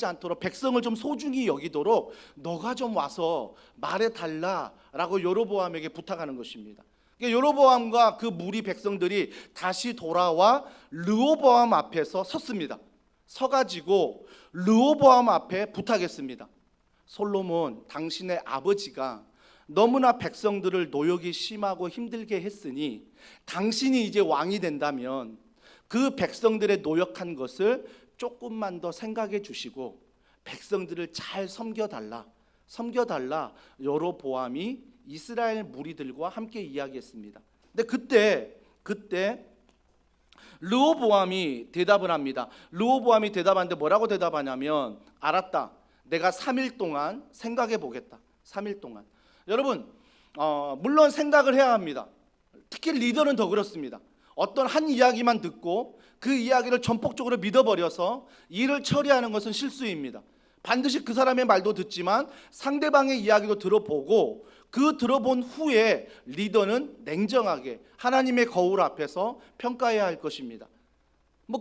S1: 않도록 백성을 좀 소중히 여기도록 너가 좀 와서 말해달라라고 여로보암에게 부탁하는 것입니다. 여로보암과 그 무리 백성들이 다시 돌아와 르호보암 앞에서 섰습니다. 서가지고 르호보암 앞에 부탁했습니다. 솔로몬, 당신의 아버지가 너무나 백성들을 노역이 심하고 힘들게 했으니 당신이 이제 왕이 된다면 그 백성들의 노역한 것을 조금만 더 생각해 주시고 백성들을 잘 섬겨달라. 여로보암이 이스라엘 무리들과 함께 이야기했습니다. 근데 그때 르호보암이 대답을 합니다. 르호보암이 대답하는데 뭐라고 대답하냐면, 알았다, 내가 3일 동안 생각해 보겠다. 3일 동안. 여러분, 물론 생각을 해야 합니다. 특히 리더는 더 그렇습니다. 어떤 한 이야기만 듣고 그 이야기를 전폭적으로 믿어버려서 일을 처리하는 것은 실수입니다. 반드시 그 사람의 말도 듣지만 상대방의 이야기도 들어보고 그 들어본 후에 리더는 냉정하게 하나님의 거울 앞에서 평가해야 할 것입니다.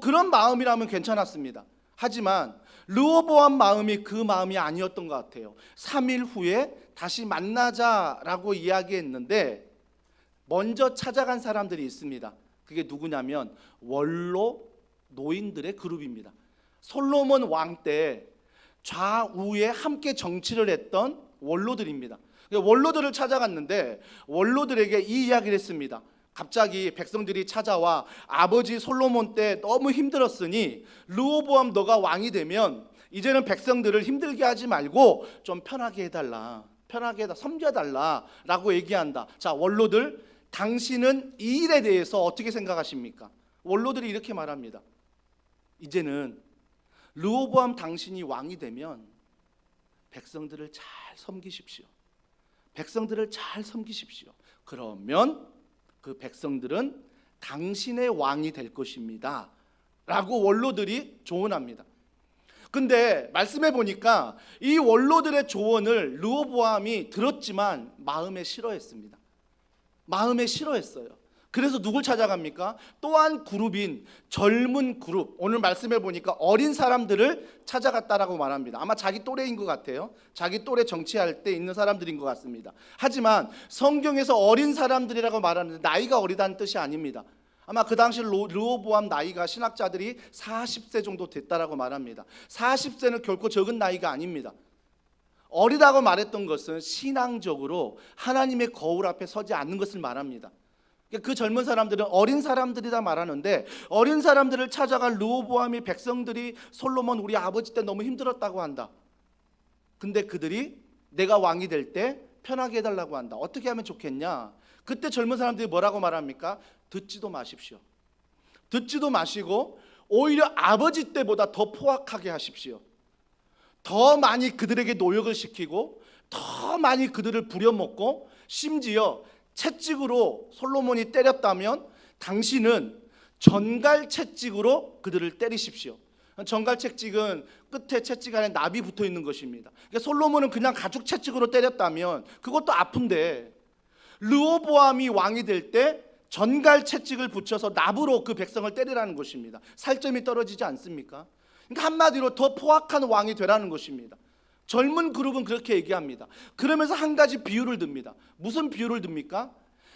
S1: 그런 마음이라면 괜찮았습니다. 하지만 르호보암 마음이 그 마음이 아니었던 것 같아요. 3일 후에 다시 만나자라고 이야기했는데 먼저 찾아간 사람들이 있습니다. 그게 누구냐면 원로 노인들의 그룹입니다. 솔로몬 왕 때 좌우에 함께 정치를 했던 원로들입니다. 원로들을 찾아갔는데 원로들에게 이 이야기를 했습니다. 갑자기 백성들이 찾아와 아버지 솔로몬 때 너무 힘들었으니 르호보암 너가 왕이 되면 이제는 백성들을 힘들게 하지 말고 좀 편하게 해달라, 편하게 섬겨달라라고 얘기한다. 자, 원로들, 당신은 이 일에 대해서 어떻게 생각하십니까? 원로들이 이렇게 말합니다. 이제는 르호보암 당신이 왕이 되면 백성들을 잘 섬기십시오. 백성들을 잘 섬기십시오. 그러면 그 백성들은 당신의 왕이 될 것입니다 라고 원로들이 조언합니다. 근데 말씀해 보니까 이 원로들의 조언을 르호보암이 들었지만 마음에 싫어했습니다. 마음에 싫어했어요. 그래서 누굴 찾아갑니까? 또한 그룹인 젊은 그룹, 오늘 말씀해 보니까 어린 사람들을 찾아갔다라고 말합니다. 아마 자기 또래인 것 같아요. 자기 또래 정치할 때 있는 사람들인 것 같습니다. 하지만 성경에서 어린 사람들이라고 말하는데 나이가 어리다는 뜻이 아닙니다. 아마 그 당시 르호보암 나이가 신학자들이 40세 정도 됐다라고 말합니다. 40세는 결코 적은 나이가 아닙니다. 어리다고 말했던 것은 신앙적으로 하나님의 거울 앞에 서지 않는 것을 말합니다. 그 젊은 사람들은 어린 사람들이다 말하는데 어린 사람들을 찾아갈 르호보암이 백성들이 솔로몬 우리 아버지 때 너무 힘들었다고 한다. 근데 그들이 내가 왕이 될 때 편하게 해달라고 한다. 어떻게 하면 좋겠냐? 그때 젊은 사람들이 뭐라고 말합니까? 듣지도 마십시오. 듣지도 마시고 오히려 아버지 때보다 더 포악하게 하십시오. 더 많이 그들에게 노역을 시키고 더 많이 그들을 부려먹고 심지어 채찍으로 솔로몬이 때렸다면 당신은 전갈 채찍으로 그들을 때리십시오. 전갈 채찍은 끝에 채찍 안에 납이 붙어 있는 것입니다. 그러니까 솔로몬은 그냥 가죽 채찍으로 때렸다면 그것도 아픈데 르호보암이 왕이 될 때 전갈 채찍을 붙여서 납으로 그 백성을 때리라는 것입니다. 살점이 떨어지지 않습니까? 그러니까 한마디로 더 포악한 왕이 되라는 것입니다. 젊은 그룹은 그렇게 얘기합니다. 그러면서 한 가지 비유를 듭니다. 무슨 비유를 듭니까?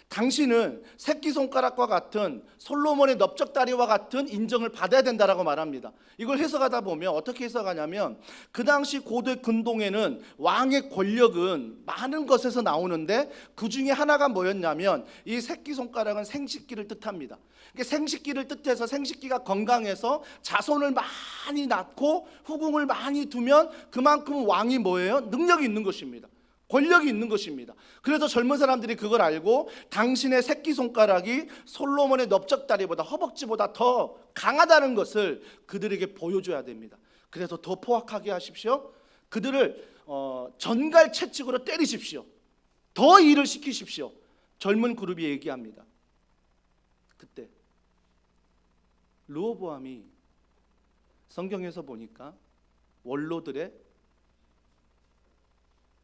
S1: 당신은 새끼손가락과 같은 솔로몬의 넓적다리와 같은 인정을 받아야 된다라고 말합니다. 이걸 해석하다 보면 어떻게 해석하냐면 그 당시 고대 근동에는 왕의 권력은 많은 것에서 나오는데 그 중에 하나가 뭐였냐면 이 새끼손가락은 생식기를 뜻합니다. 생식기를 뜻해서 생식기가 건강해서 자손을 많이 낳고 후궁을 많이 두면 그만큼 왕이 뭐예요? 능력이 있는 것입니다. 권력이 있는 것입니다. 그래서 젊은 사람들이 그걸 알고 당신의 새끼손가락이 솔로몬의 넓적다리보다 허벅지보다 더 강하다는 것을 그들에게 보여줘야 됩니다. 그래서 더 포악하게 하십시오. 그들을 전갈 채찍으로 때리십시오. 더 일을 시키십시오. 젊은 그룹이 얘기합니다. 그때 르호보암이 성경에서 보니까 원로들의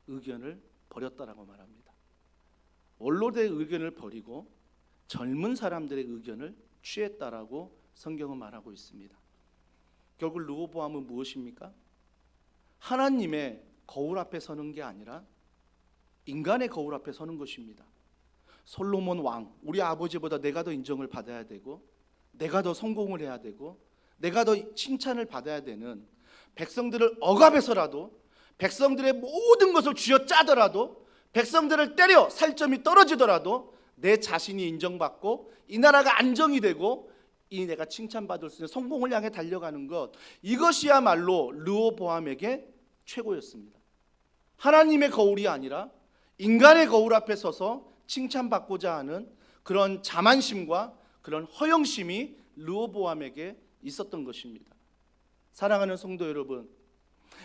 S1: 의견을 버렸다라고 말합니다. 원로들의 의견을 버리고 젊은 사람들의 의견을 취했다라고 성경은 말하고 있습니다. 결국 르호보암은 무엇입니까? 하나님의 거울 앞에 서는 게 아니라 인간의 거울 앞에 서는 것입니다. 솔로몬 왕, 우리 아버지보다 내가 더 인정을 받아야 되고 내가 더 성공을 해야 되고 내가 더 칭찬을 받아야 되는, 백성들을 억압해서라도 백성들의 모든 것을 쥐어짜더라도 백성들을 때려 살점이 떨어지더라도 내 자신이 인정받고 이 나라가 안정이 되고 이 내가 칭찬받을 수 있는 성공을 향해 달려가는 것, 이것이야말로 르호보암에게 최고였습니다. 하나님의 거울이 아니라 인간의 거울 앞에 서서 칭찬받고자 하는 그런 자만심과 그런 허영심이 르호보암에게 있었던 것입니다. 사랑하는 성도 여러분,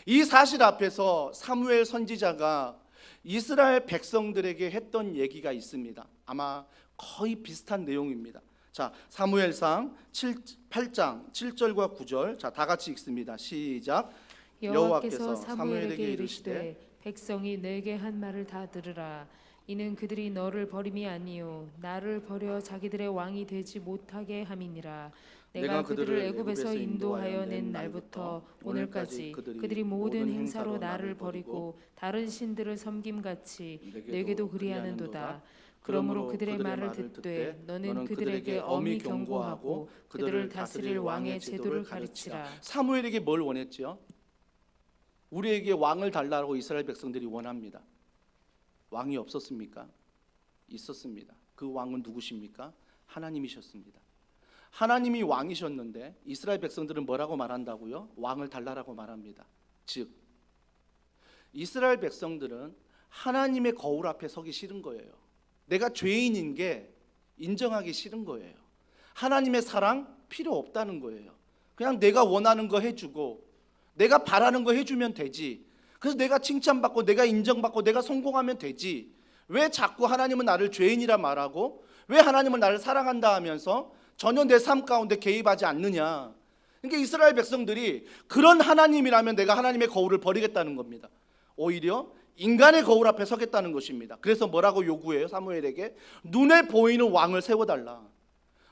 S1: 이 사실 앞에서 사무엘 선지자가 이스라엘 백성들에게 했던 얘기가 있습니다. 아마 거의 비슷한 내용입니다. 자, 사무엘상 8장 7절과 9절, 자, 다 같이 읽습니다. 시작.
S2: 여호와께서 사무엘에게 이르시되 백성이 내게 한 말을 다 들으라. 이는 그들이 너를 버림이 아니요 나를 버려 자기들의 왕이 되지 못하게 함이니라. 내가 그들을 애굽에서 인도하여 낸 날부터 오늘까지 그들이 모든 행사로 나를 버리고 다른 신들을 섬김같이 내게도 그리하는도다. 그러므로 그들의 말을 듣되 너는 그들에게 엄히 경고하고 그들을 다스릴 왕의 제도를 가르치라.
S1: 사무엘에게 뭘 원했죠? 우리에게 왕을 달라고 이스라엘 백성들이 원합니다. 왕이 없었습니까? 있었습니다. 그 왕은 누구십니까? 하나님이셨습니다. 하나님이 왕이셨는데 이스라엘 백성들은 뭐라고 말한다고요? 왕을 달라고 말합니다. 즉 이스라엘 백성들은 하나님의 거울 앞에 서기 싫은 거예요. 내가 죄인인 게 인정하기 싫은 거예요. 하나님의 사랑 필요 없다는 거예요. 그냥 내가 원하는 거 해주고 내가 바라는 거 해주면 되지. 그래서 내가 칭찬받고 내가 인정받고 내가 성공하면 되지. 왜 자꾸 하나님은 나를 죄인이라 말하고 왜 하나님은 나를 사랑한다 하면서 전혀 내 삶 가운데 개입하지 않느냐. 그러니까 이스라엘 백성들이 그런 하나님이라면 내가 하나님의 거울을 버리겠다는 겁니다. 오히려 인간의 거울 앞에 서겠다는 것입니다. 그래서 뭐라고 요구해요? 사무엘에게 눈에 보이는 왕을 세워달라.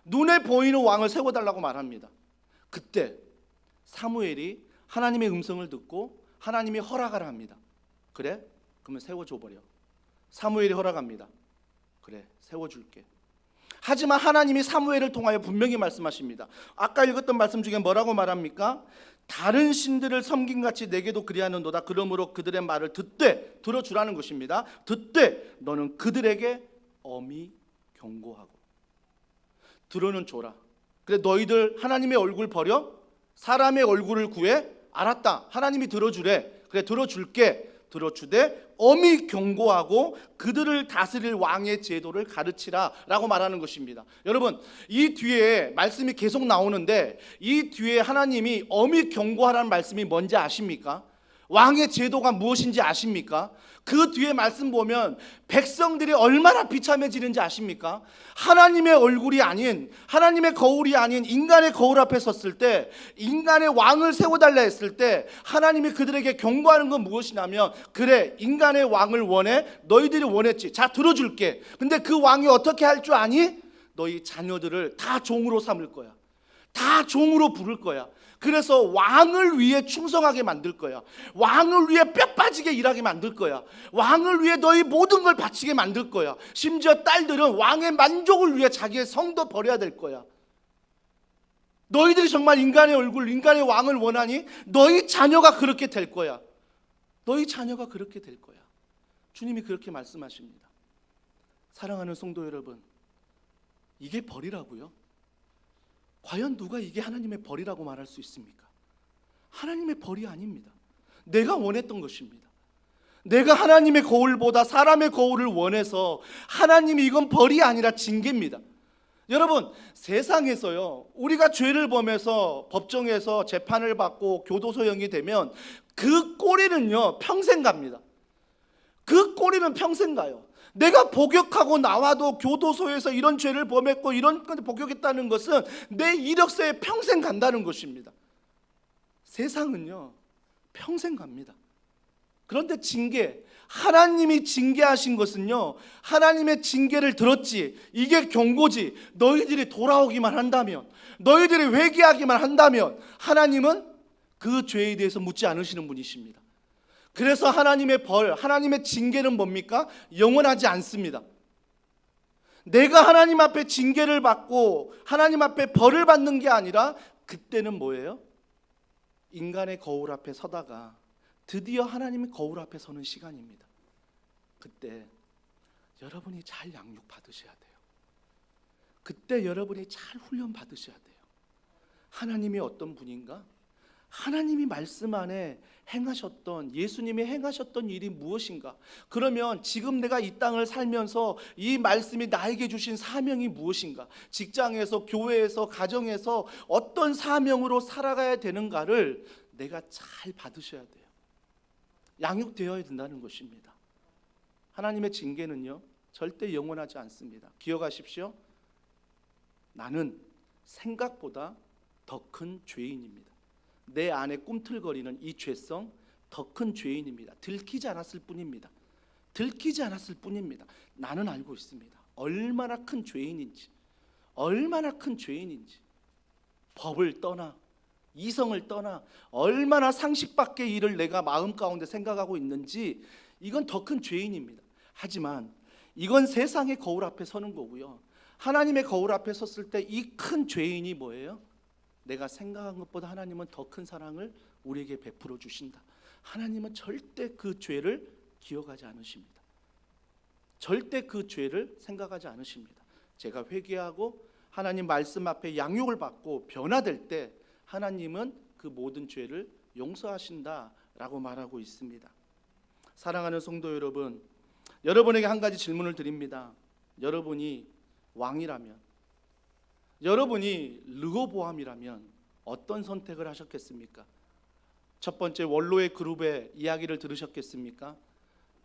S1: 눈에 보이는 왕을 세워달라고 말합니다. 그때 사무엘이 하나님의 음성을 듣고 하나님이 허락하라 합니다. 그래? 그러면 세워줘버려. 사무엘이 허락합니다. 그래, 세워줄게. 하지만 하나님이 사무엘을 통하여 분명히 말씀하십니다. 아까 읽었던 말씀 중에 뭐라고 말합니까? 다른 신들을 섬김같이 내게도 그리하는도다. 그러므로 그들의 말을 듣되, 들어주라는 것입니다. 듣되 너는 그들에게 엄히 경고하고. 들어는 줘라. 그래, 너희들 하나님의 얼굴 버려? 사람의 얼굴을 구해? 알았다. 하나님이 들어주래. 그래, 들어줄게. 들어주되 엄히 경고하고 그들을 다스릴 왕의 제도를 가르치라 라고 말하는 것입니다. 여러분, 이 뒤에 말씀이 계속 나오는데 이 뒤에 하나님이 엄히 경고하라는 말씀이 뭔지 아십니까? 왕의 제도가 무엇인지 아십니까? 그 뒤에 말씀 보면 백성들이 얼마나 비참해지는지 아십니까? 하나님의 얼굴이 아닌, 하나님의 거울이 아닌 인간의 거울 앞에 섰을 때, 인간의 왕을 세워달라 했을 때 하나님이 그들에게 경고하는 건 무엇이냐면, 그래, 인간의 왕을 원해? 너희들이 원했지. 자, 들어줄게. 근데 그 왕이 어떻게 할 줄 아니? 너희 자녀들을 다 종으로 삼을 거야. 다 종으로 부를 거야. 그래서 왕을 위해 충성하게 만들 거야. 왕을 위해 뼈 빠지게 일하게 만들 거야. 왕을 위해 너희 모든 걸 바치게 만들 거야. 심지어 딸들은 왕의 만족을 위해 자기의 성도 버려야 될 거야. 너희들이 정말 인간의 얼굴, 인간의 왕을 원하니 너희 자녀가 그렇게 될 거야. 너희 자녀가 그렇게 될 거야. 주님이 그렇게 말씀하십니다. 사랑하는 성도 여러분, 이게 벌이라고요? 과연 누가 이게 하나님의 벌이라고 말할 수 있습니까? 하나님의 벌이 아닙니다. 내가 원했던 것입니다. 내가 하나님의 거울보다 사람의 거울을 원해서 하나님이 이건 벌이 아니라 징계입니다. 여러분, 세상에서요, 우리가 죄를 범해서 법정에서 재판을 받고 교도소형이 되면 그 꼴에는요 평생 갑니다. 그 꼴에는 평생 가요. 내가 복역하고 나와도 교도소에서 이런 죄를 범했고 이런 건 복역했다는 것은 내 이력서에 평생 간다는 것입니다. 세상은요 평생 갑니다. 그런데 징계, 하나님이 징계하신 것은요, 하나님의 징계를 들었지, 이게 경고지, 너희들이 돌아오기만 한다면, 너희들이 회개하기만 한다면 하나님은 그 죄에 대해서 묻지 않으시는 분이십니다. 그래서 하나님의 벌, 하나님의 징계는 뭡니까? 영원하지 않습니다. 내가 하나님 앞에 징계를 받고 하나님 앞에 벌을 받는 게 아니라 그때는 뭐예요? 인간의 거울 앞에 서다가 드디어 하나님의 거울 앞에 서는 시간입니다. 그때 여러분이 잘 양육 받으셔야 돼요. 그때 여러분이 잘 훈련 받으셔야 돼요. 하나님이 어떤 분인가? 하나님이 말씀 안에 행하셨던, 예수님이 행하셨던 일이 무엇인가? 그러면 지금 내가 이 땅을 살면서 이 말씀이 나에게 주신 사명이 무엇인가? 직장에서, 교회에서, 가정에서 어떤 사명으로 살아가야 되는가를 내가 잘 받으셔야 돼요. 양육되어야 된다는 것입니다. 하나님의 징계는요 절대 영원하지 않습니다. 기억하십시오. 나는 생각보다 더 큰 죄인입니다. 내 안에 꿈틀거리는 이 죄성 더 큰 죄인입니다. 들키지 않았을 뿐입니다. 들키지 않았을 뿐입니다. 나는 알고 있습니다. 얼마나 큰 죄인인지, 얼마나 큰 죄인인지. 법을 떠나 이성을 떠나 얼마나 상식 밖의 일을 내가 마음 가운데 생각하고 있는지, 이건 더 큰 죄인입니다. 하지만 이건 세상의 거울 앞에 서는 거고요. 하나님의 거울 앞에 섰을 때 이 큰 죄인이 뭐예요? 내가 생각한 것보다 하나님은 더 큰 사랑을 우리에게 베풀어 주신다. 하나님은 절대 그 죄를 기억하지 않으십니다. 절대 그 죄를 생각하지 않으십니다. 제가 회개하고 하나님 말씀 앞에 양육을 받고 변화될 때 하나님은 그 모든 죄를 용서하신다라고 말하고 있습니다. 사랑하는 성도 여러분, 여러분에게 한 가지 질문을 드립니다. 여러분이 왕이라면, 여러분이 르호보암이라면 어떤 선택을 하셨겠습니까? 첫 번째, 원로의 그룹의 이야기를 들으셨겠습니까?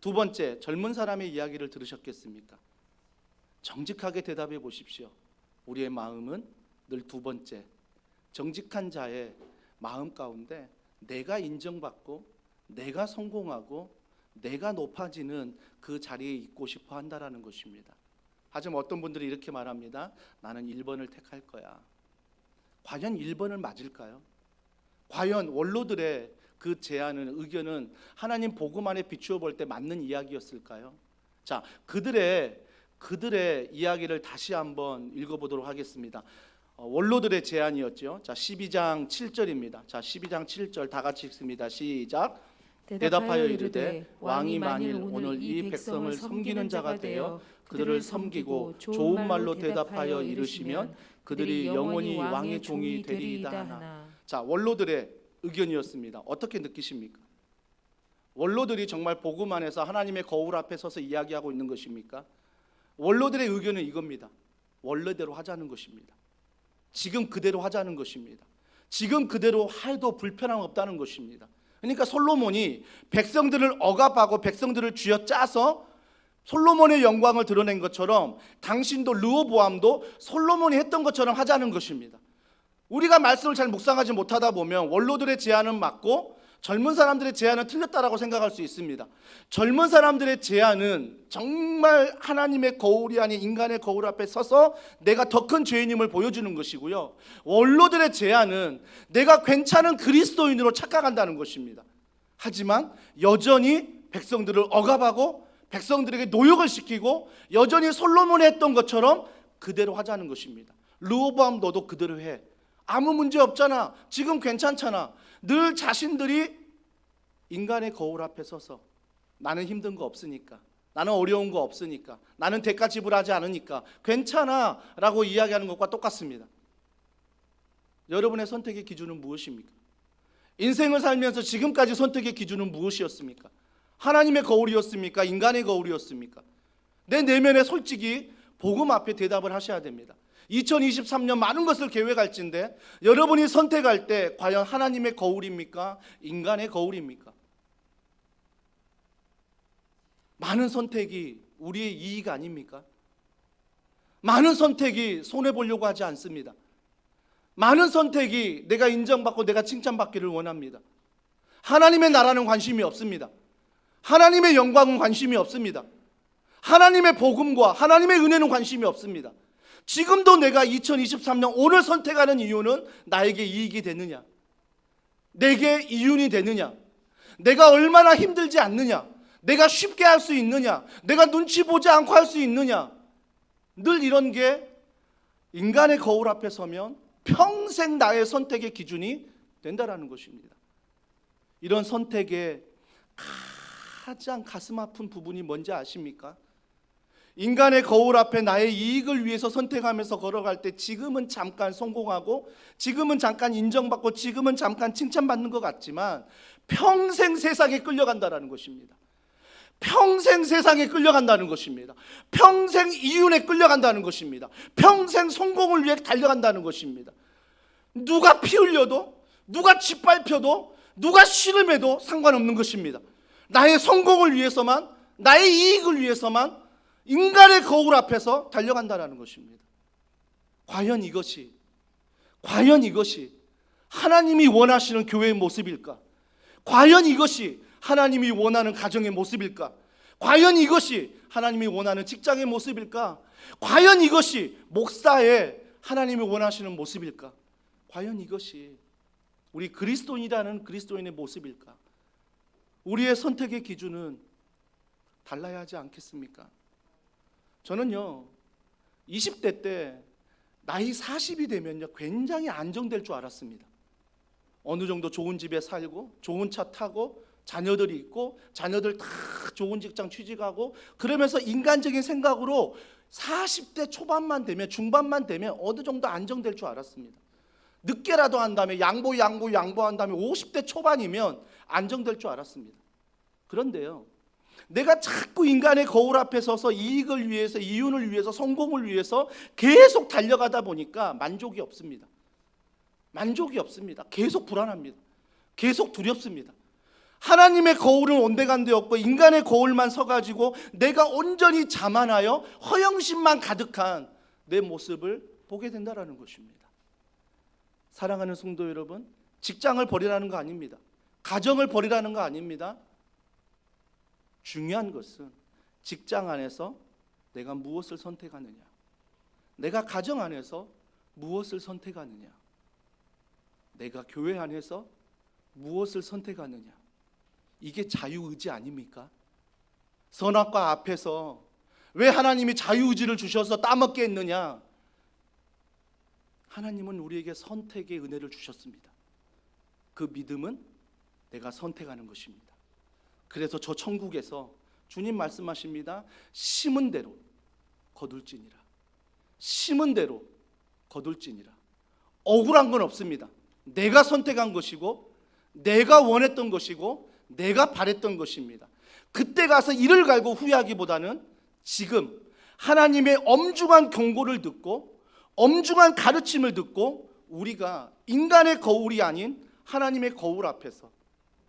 S1: 두 번째, 젊은 사람의 이야기를 들으셨겠습니까? 정직하게 대답해 보십시오. 우리의 마음은 늘 두 번째, 정직한 자의 마음 가운데 내가 인정받고 내가 성공하고 내가 높아지는 그 자리에 있고 싶어 한다라는 것입니다. 하지만 어떤 분들이 이렇게 말합니다. 나는 1번을 택할 거야. 과연 1번을 맞을까요? 과연 원로들의 그 제안은, 의견은 하나님 복음 안에 비추어 볼 때 맞는 이야기였을까요? 자, 그들의 이야기를 다시 한번 읽어보도록 하겠습니다. 원로들의 제안이었죠. 자, 12장 7절입니다. 자, 12장 7절 다 같이 읽습니다. 시작. 대답하여 이르되 왕이 만일 오늘 이 백성을 섬기는 자가 되어 그들을 섬기고 좋은 말로 대답하여 이르시면 그들이 영원히 왕의 종이 되리이다 하나. 자, 원로들의 의견이었습니다. 어떻게 느끼십니까? 원로들이 정말 복음 안에서 하나님의 거울 앞에 서서 이야기하고 있는 것입니까? 원로들의 의견은 이겁니다. 원래대로 하자는 것입니다. 지금 그대로 하자는 것입니다. 지금 그대로 해도 불편함 없다는 것입니다. 그러니까 솔로몬이 백성들을 억압하고 백성들을 쥐어짜서 솔로몬의 영광을 드러낸 것처럼 당신도 르호보암도 솔로몬이 했던 것처럼 하자는 것입니다. 우리가 말씀을 잘 묵상하지 못하다 보면 원로들의 제안은 맞고 젊은 사람들의 제안은 틀렸다라고 생각할 수 있습니다. 젊은 사람들의 제안은 정말 하나님의 거울이 아닌 인간의 거울 앞에 서서 내가 더 큰 죄인임을 보여주는 것이고요. 원로들의 제안은 내가 괜찮은 그리스도인으로 착각한다는 것입니다. 하지만 여전히 백성들을 억압하고 백성들에게 노역을 시키고 여전히 솔로몬이 했던 것처럼 그대로 하자는 것입니다. 르호보암 너도 그대로 해. 아무 문제 없잖아. 지금 괜찮잖아. 늘 자신들이 인간의 거울 앞에 서서 나는 힘든 거 없으니까, 나는 어려운 거 없으니까, 나는 대가 지불하지 않으니까 괜찮아 라고 이야기하는 것과 똑같습니다. 여러분의 선택의 기준은 무엇입니까? 인생을 살면서 지금까지 선택의 기준은 무엇이었습니까? 하나님의 거울이었습니까? 인간의 거울이었습니까? 내 내면에 솔직히 복음 앞에 대답을 하셔야 됩니다. 2023년 많은 것을 계획할진데 여러분이 선택할 때 과연 하나님의 거울입니까? 인간의 거울입니까? 많은 선택이 우리의 이익 아닙니까? 많은 선택이 손해보려고 하지 않습니다. 많은 선택이 내가 인정받고 내가 칭찬받기를 원합니다. 하나님의 나라는 관심이 없습니다. 하나님의 영광은 관심이 없습니다. 하나님의 복음과 하나님의 은혜는 관심이 없습니다. 지금도 내가 2023년 오늘 선택하는 이유는 나에게 이익이 되느냐, 내게 이윤이 되느냐, 내가 얼마나 힘들지 않느냐, 내가 쉽게 할 수 있느냐, 내가 눈치 보지 않고 할 수 있느냐. 늘 이런 게 인간의 거울 앞에 서면 평생 나의 선택의 기준이 된다라는 것입니다. 이런 선택의 가장 가슴 아픈 부분이 뭔지 아십니까? 인간의 거울 앞에 나의 이익을 위해서 선택하면서 걸어갈 때 지금은 잠깐 성공하고 지금은 잠깐 인정받고 지금은 잠깐 칭찬받는 것 같지만 평생 세상에 끌려간다는 것입니다. 평생 세상에 끌려간다는 것입니다. 평생 이윤에 끌려간다는 것입니다. 평생 성공을 위해 달려간다는 것입니다. 누가 피 흘려도, 누가 짓밟혀도, 누가 씨름해도 상관없는 것입니다. 나의 성공을 위해서만, 나의 이익을 위해서만 인간의 거울 앞에서 달려간다는 것입니다. 과연 이것이 하나님이 원하시는 교회의 모습일까? 과연 이것이 하나님이 원하는 가정의 모습일까? 과연 이것이 하나님이 원하는 직장의 모습일까? 과연 이것이 목사의 하나님이 원하시는 모습일까? 과연 이것이 우리 그리스도인이라는 그리스도인의 모습일까? 우리의 선택의 기준은 달라야 하지 않겠습니까? 저는요 20대 때 나이 40이 되면요 굉장히 안정될 줄 알았습니다. 어느 정도 좋은 집에 살고 좋은 차 타고 자녀들이 있고 자녀들 다 좋은 직장 취직하고 그러면서 인간적인 생각으로 40대 초반만 되면 중반만 되면 어느 정도 안정될 줄 알았습니다. 늦게라도 한 다음에 양보한 다음에 50대 초반이면 안정될 줄 알았습니다. 그런데요 내가 자꾸 인간의 거울 앞에 서서 이익을 위해서 이윤을 위해서 성공을 위해서 계속 달려가다 보니까 만족이 없습니다. 계속 불안합니다. 계속 두렵습니다. 하나님의 거울은 온데간데 없고 인간의 거울만 서가지고 내가 온전히 자만하여 허영심만 가득한 내 모습을 보게 된다는 것입니다. 사랑하는 성도 여러분, 직장을 버리라는 거 아닙니다. 가정을 버리라는 거 아닙니다. 중요한 것은 직장 안에서 내가 무엇을 선택하느냐, 내가 가정 안에서 무엇을 선택하느냐, 내가 교회 안에서 무엇을 선택하느냐, 이게 자유의지 아닙니까? 선악과 앞에서 왜 하나님이 자유의지를 주셔서 따먹게 했느냐? 하나님은 우리에게 선택의 은혜를 주셨습니다. 그 믿음은 내가 선택하는 것입니다. 그래서 저 천국에서 주님 말씀하십니다. 심은 대로 거둘지니라. 심은 대로 거둘지니라. 억울한 건 없습니다. 내가 선택한 것이고 내가 원했던 것이고 내가 바랬던 것입니다. 그때 가서 이를 갈고 후회하기보다는 지금 하나님의 엄중한 경고를 듣고 엄중한 가르침을 듣고 우리가 인간의 거울이 아닌 하나님의 거울 앞에서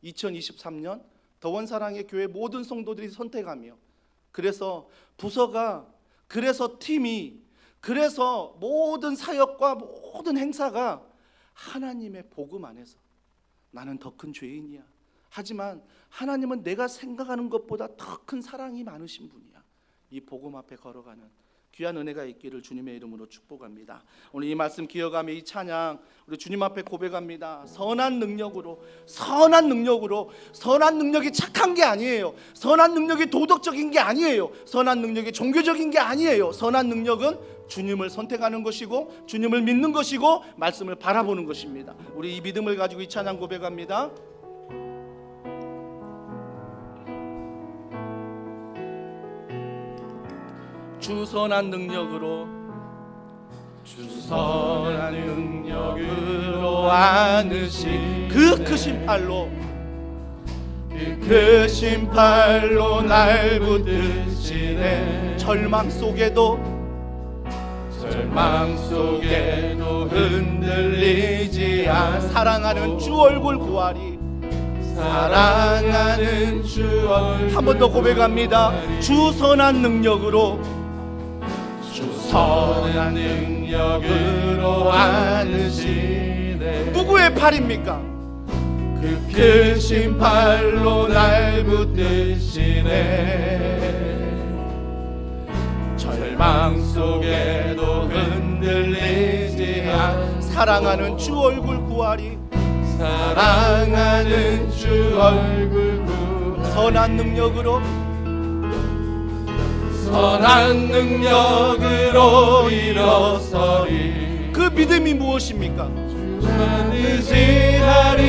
S1: 2023년 더원사랑의 교회 모든 성도들이 선택하며, 그래서 부서가, 그래서 팀이, 그래서 모든 사역과 모든 행사가 하나님의 복음 안에서 나는 더 큰 죄인이야, 하지만 하나님은 내가 생각하는 것보다 더 큰 사랑이 많으신 분이야, 이 복음 앞에 걸어가는 귀한 은혜가 있기를 주님의 이름으로 축복합니다. 오늘 이 말씀 기억하며 이 찬양 우리 주님 앞에 고백합니다. 선한 능력으로, 선한 능력이 착한 게 아니에요. 선한 능력이 도덕적인 게 아니에요. 선한 능력이 종교적인 게 아니에요. 선한 능력은 주님을 선택하는 것이고 주님을 믿는 것이고 말씀을 바라보는 것입니다. 우리 이 믿음을 가지고 이 찬양 고백합니다. 주 선한 능력으로, 주 선한 능력으로 안으신 그 크신 팔로, 그 크신 팔로 날 붙드시네. 절망 속에도 흔들리지 않 사랑하는 주 얼굴 구하리. 사랑하는 주 얼굴 한 번 더 고백합니다. 주 선한 능력으로, 선한 능력으로 안으시네. 누구의 팔입니까? 그 크신 팔로 날 붙드시네. 절망 속에도 흔들리지 않 사랑하는 주 얼굴 구하리. 사랑하는 주 얼굴 구하리. 선한 능력으로, 선한 능력으로 일어서리. 그 믿음이 무엇입니까? 주만 의지하리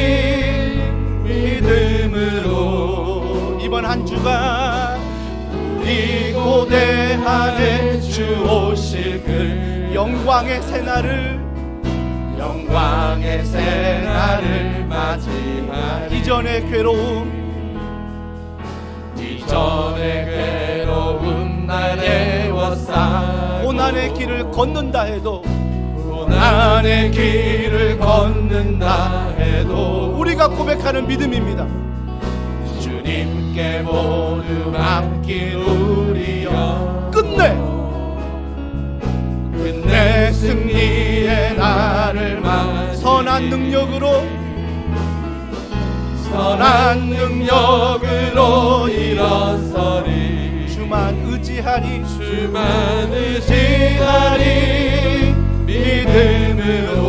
S1: 믿음으로. 이번 한 주간 우리 고대 안에 주 오실 그 영광의 새날을 맞이하리. 이전의 괴로움 날 애워싸 고난의 길을 걷는다 해도, 우리가 고백하는 믿음입니다. 주님께 모두 맡기우리여. 끝내 승리의 날을 만 선한 능력으로 일어서리. 주만 의지하리 믿음으로.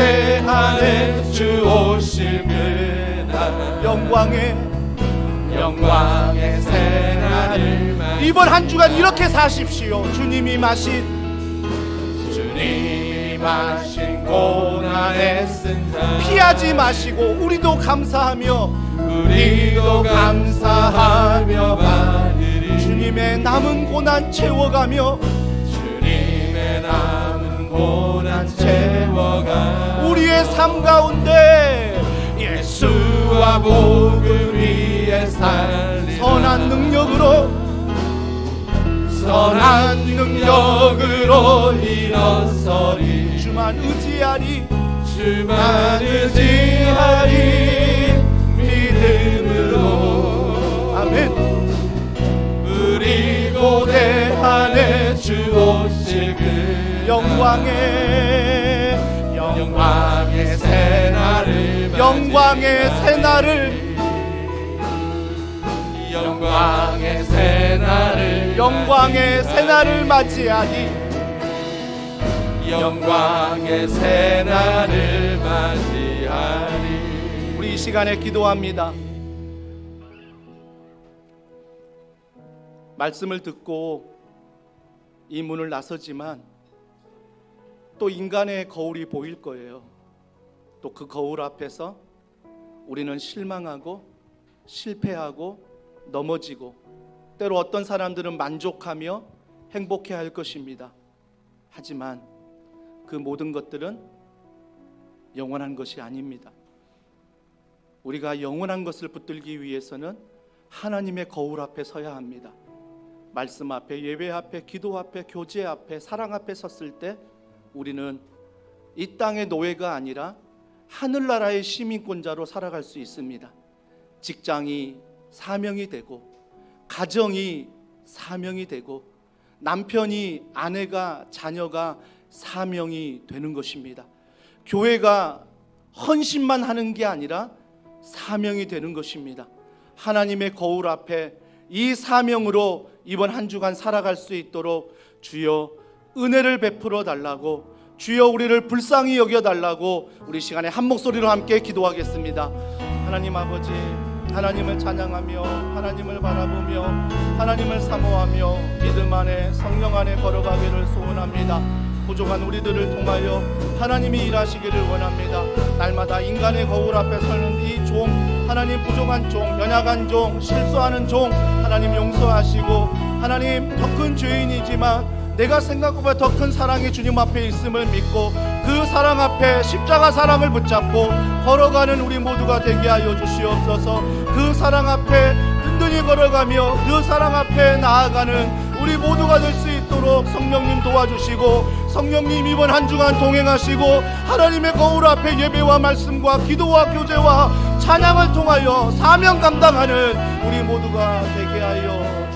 S3: 고대하네 주 오실 그날
S1: 영광의
S3: 새날을 맞이
S1: 이번 한 주간 이렇게 사십시오. 주님이 마신
S3: 주님이 마신 고난의 쓴 잔
S1: 피하지 마시고 우리도 감사하며
S3: 우리도 감사하며 받으리
S1: 주님의 남은 고난 채워가며
S3: 주님의 남은 고난 채워가
S1: 우리의 삶 가운데
S3: 예수와 복음 위에 살리
S1: 선한 능력으로
S3: 일어서리
S1: 주만 의지하리
S3: 주만 의지하리 믿음으로
S1: 아멘.
S3: 우리 고대하네 주 오실 그
S1: 영광의
S3: 새날을
S1: 영광의 새날을
S3: 영광의 새날을
S1: 영광의 새날을 맞이하니
S3: 영광의 새날을 맞이하리.
S1: 우리 이 시간에 기도합니다. 말씀을 듣고 이 문을 나서지만 또 인간의 거울이 보일 거예요. 또 그 거울 앞에서 우리는 실망하고 실패하고 넘어지고 때로 어떤 사람들은 만족하며 행복해할 것입니다. 하지만 그 모든 것들은 영원한 것이 아닙니다. 우리가 영원한 것을 붙들기 위해서는 하나님의 거울 앞에 서야 합니다. 말씀 앞에, 예배 앞에, 기도 앞에, 교제 앞에, 사랑 앞에 섰을 때 우리는 이 땅의 노예가 아니라 하늘나라의 시민권자로 살아갈 수 있습니다. 직장이 사명이 되고, 가정이 사명이 되고, 남편이, 아내가, 자녀가 사명이 되는 것입니다. 교회가 헌신만 하는 게 아니라 사명이 되는 것입니다. 하나님의 거울 앞에 이 사명으로 이번 한 주간 살아갈 수 있도록 주여 은혜를 베풀어 달라고, 주여 우리를 불쌍히 여겨 달라고 우리 시간에 한 목소리로 함께 기도하겠습니다. 하나님 아버지, 하나님을 찬양하며 하나님을 바라보며 하나님을 사모하며 믿음 안에 성령 안에 걸어가기를 소원합니다. 부족한 우리들을 통하여 하나님이 일하시기를 원합니다. 날마다 인간의 거울 앞에 서는 이 종, 하나님 부족한 종, 연약한 종, 실수하는 종 하나님 용서하시고, 하나님 더 큰 죄인이지만 내가 생각보다 더 큰 사랑이 주님 앞에 있음을 믿고 그 사랑 앞에 십자가 사랑을 붙잡고 걸어가는 우리 모두가 되게 하여 주시옵소서. 그 사랑 앞에 든든히 걸어가며 그 사랑 앞에 나아가는 우리 모두가 될 수 있도록 성령님 도와주시고, 성령님 이번 한 주간 동행하시고 하나님의 거울 앞에 예배와 말씀과 기도와 교제와 찬양을 통하여 사명 감당하는 우리 모두가 되게 하여